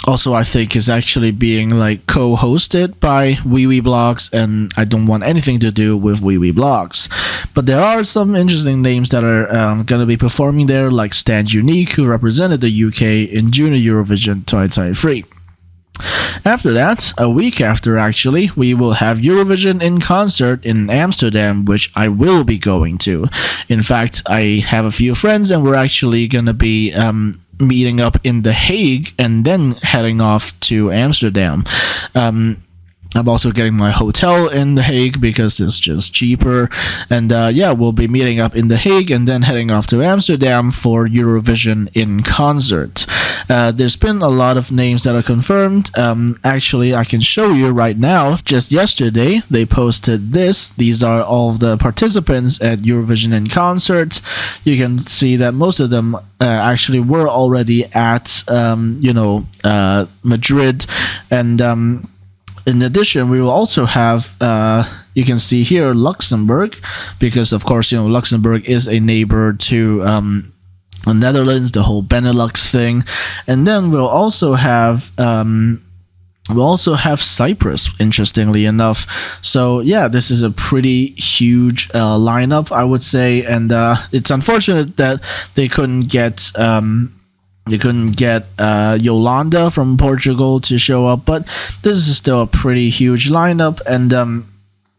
also, I think it's actually being like co-hosted by www.blogs, and I don't want anything to do with www.blogs. But there are some interesting names that are going to be performing there, like Stand Unique, who represented the UK in Junior Eurovision 2023. After that, a week after actually, we will have Eurovision in concert in Amsterdam, which I will be going to. In fact, I have a few friends, and we're actually going to be meeting up in The Hague and then heading off to Amsterdam. I'm also getting my hotel in The Hague because it's just cheaper. And we'll be meeting up in The Hague and then heading off to Amsterdam for Eurovision in concert. There's been a lot of names that are confirmed. Actually, I can show you right now. Just yesterday, they posted this. These are all of the participants at Eurovision in concert. You can see that most of them actually were already at, Madrid. And in addition, we will also have, you can see here, Luxembourg, because of course, Luxembourg is a neighbor to the Netherlands, the whole Benelux thing, and then we'll also have Cyprus, interestingly enough. So yeah, this is a pretty huge lineup, I would say, and it's unfortunate that they couldn't get Yolanda from Portugal to show up, but this is still a pretty huge lineup, and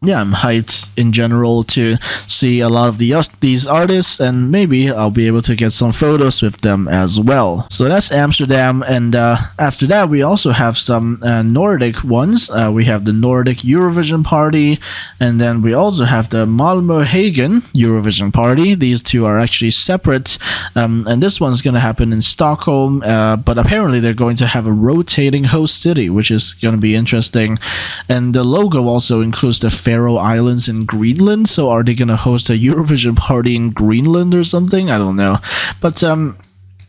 yeah, I'm hyped in general to see a lot of these artists, and maybe I'll be able to get some photos with them as well. So that's Amsterdam, and after that we also have some Nordic ones. We have the Nordic Eurovision Party, and then we also have the Malmö Hagen Eurovision Party. These two are actually separate, and this one's going to happen in Stockholm, but apparently they're going to have a rotating host city, which is going to be interesting. And the logo also includes the Faroe Islands in Greenland, so are they gonna host a Eurovision party in Greenland or something? I don't know, but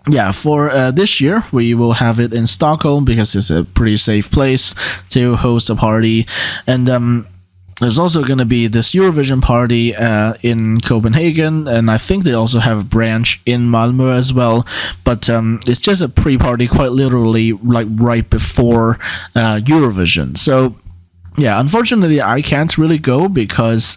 yeah, for this year we will have it in Stockholm because it's a pretty safe place to host a party, and there's also going to be this Eurovision party in Copenhagen, and I think they also have a branch in Malmö as well, but it's just a pre-party, quite literally, like right before Eurovision. So yeah, unfortunately, I can't really go because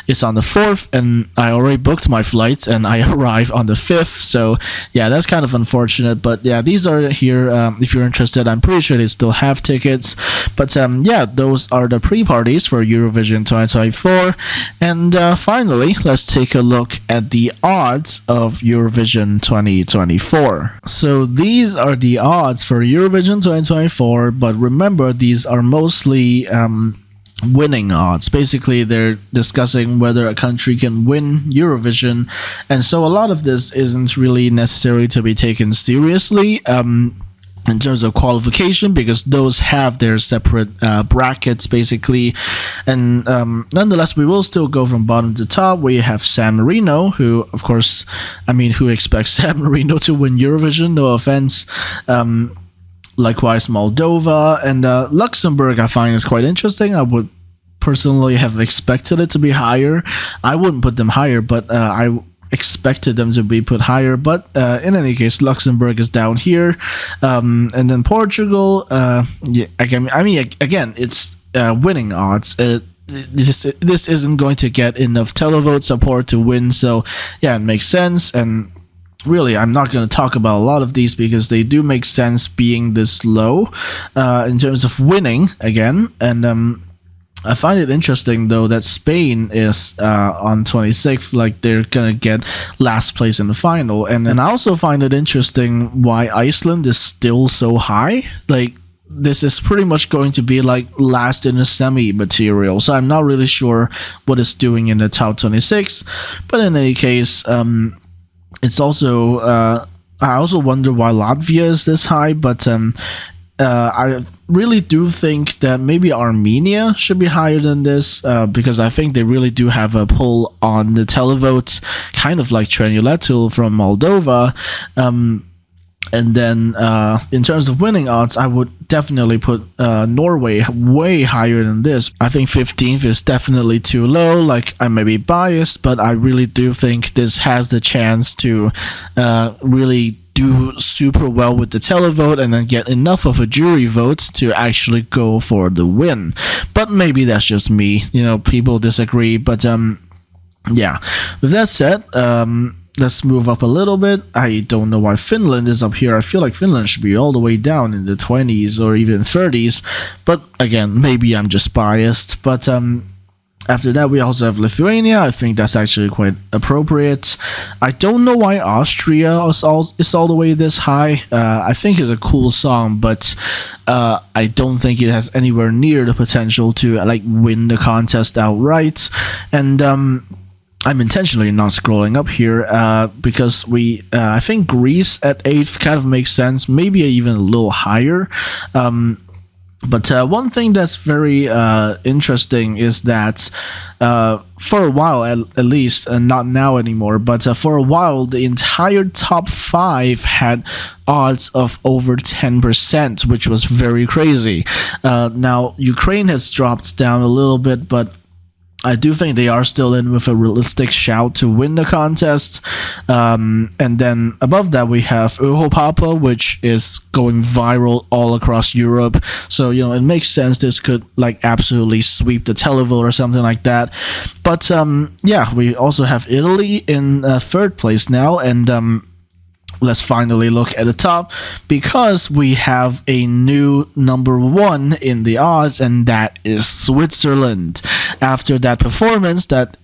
it's on the 4th, and I already booked my flights, and I arrive on the 5th. So yeah, that's kind of unfortunate. But yeah, these are here. If you're interested, I'm pretty sure they still have tickets. But yeah, those are the pre-parties for Eurovision 2024. And finally, let's take a look at the odds of Eurovision 2024. So these are the odds for Eurovision 2024. But remember, these are mostly winning odds. Basically, they're discussing whether a country can win Eurovision, and so a lot of this isn't really necessary to be taken seriously in terms of qualification, because those have their separate brackets basically. And nonetheless, we will still go from bottom to top. We have San Marino, who, of course, I mean, who expects San Marino to win Eurovision? No offense. Likewise, Moldova and Luxembourg, I find is quite interesting. I would personally have expected it to be higher. I wouldn't put them higher, but I expected them to be put higher. But in any case, Luxembourg is down here, and then Portugal. Yeah, again, it's winning odds. This isn't going to get enough televote support to win, so yeah, it makes sense. And really, I'm not going to talk about a lot of these because they do make sense being this low in terms of winning again. And I find it interesting though that Spain is on 26th, like they're gonna get last place in the final. And I also find it interesting why Iceland is still so high. Like, this is pretty much going to be like last in the semi material, so I'm not really sure what it's doing in the top 26. But in any case, it's also I also wonder why Latvia is this high, but I really do think that maybe Armenia should be higher than this, because I think they really do have a pull on the televotes, kind of like Trenuletul from Moldova. And then in terms of winning odds, I would definitely put Norway way higher than this. I think 15th is definitely too low. Like, I may be biased, but I really do think this has the chance to really do super well with the televote and then get enough of a jury vote to actually go for the win. But maybe that's just me. You know, people disagree. But yeah, with that said, let's move up a little bit. I don't know why Finland is up here. I feel like Finland should be all the way down in the 20s or even 30s. But again, maybe I'm just biased. But after that, we also have Lithuania. I think that's actually quite appropriate. I don't know why Austria is all the way this high. I think it's a cool song, but I don't think it has anywhere near the potential to like win the contest outright. And I'm intentionally not scrolling up here because I think Greece at 8th kind of makes sense, maybe even a little higher. But one thing that's very interesting is that for a while, at least, not now anymore, but for a while, the entire top 5 had odds of over 10%, which was very crazy. Now, Ukraine has dropped down a little bit, but I do think they are still in with a realistic shout to win the contest. And then above that, we have Papa, which is going viral all across Europe. So, it makes sense this could like absolutely sweep the televote or something like that. But yeah, we also have Italy in third place now. And let's finally look at the top, because we have a new number one in the odds, and that is Switzerland. After that performance that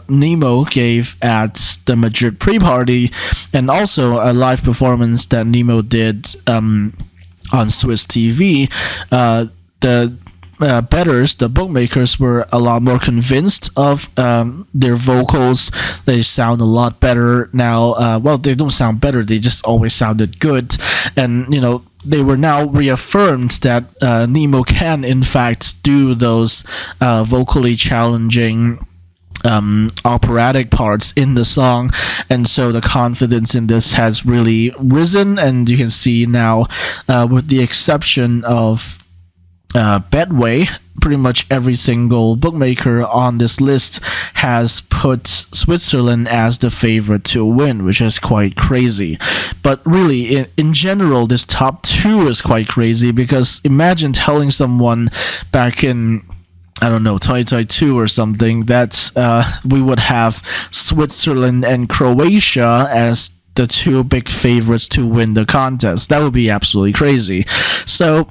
Nemo gave at the Madrid pre-party, and also a live performance that Nemo did on Swiss TV, the bettors, the bookmakers, were a lot more convinced of their vocals. They sound a lot better now. Well, they don't sound better, they just always sounded good. And they were now reaffirmed that Nemo can in fact do those vocally challenging operatic parts in the song, and so the confidence in this has really risen. And you can see now, with the exception of Betway, pretty much every single bookmaker on this list has put Switzerland as the favorite to win, which is quite crazy. But really, in general, this top two is quite crazy, because imagine telling someone back in, I don't know, 2022 or something, that we would have Switzerland and Croatia as the two big favorites to win the contest. That would be absolutely crazy. So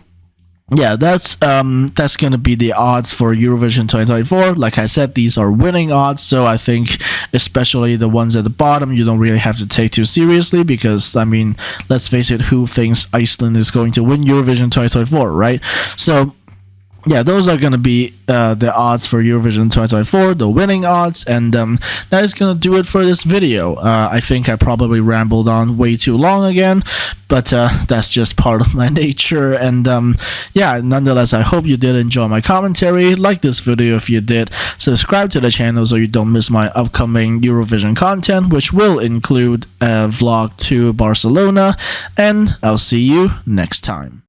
yeah, that's gonna be the odds for Eurovision 2024. Like I said, these are winning odds, so I think especially the ones at the bottom you don't really have to take too seriously, because let's face it, who thinks Iceland is going to win Eurovision 2024, right? So yeah, those are going to be the odds for Eurovision 2024, the winning odds, and that is going to do it for this video. I think I probably rambled on way too long again, but that's just part of my nature. And yeah, nonetheless, I hope you did enjoy my commentary. Like this video if you did. Subscribe to the channel so you don't miss my upcoming Eurovision content, which will include a vlog to Barcelona, and I'll see you next time.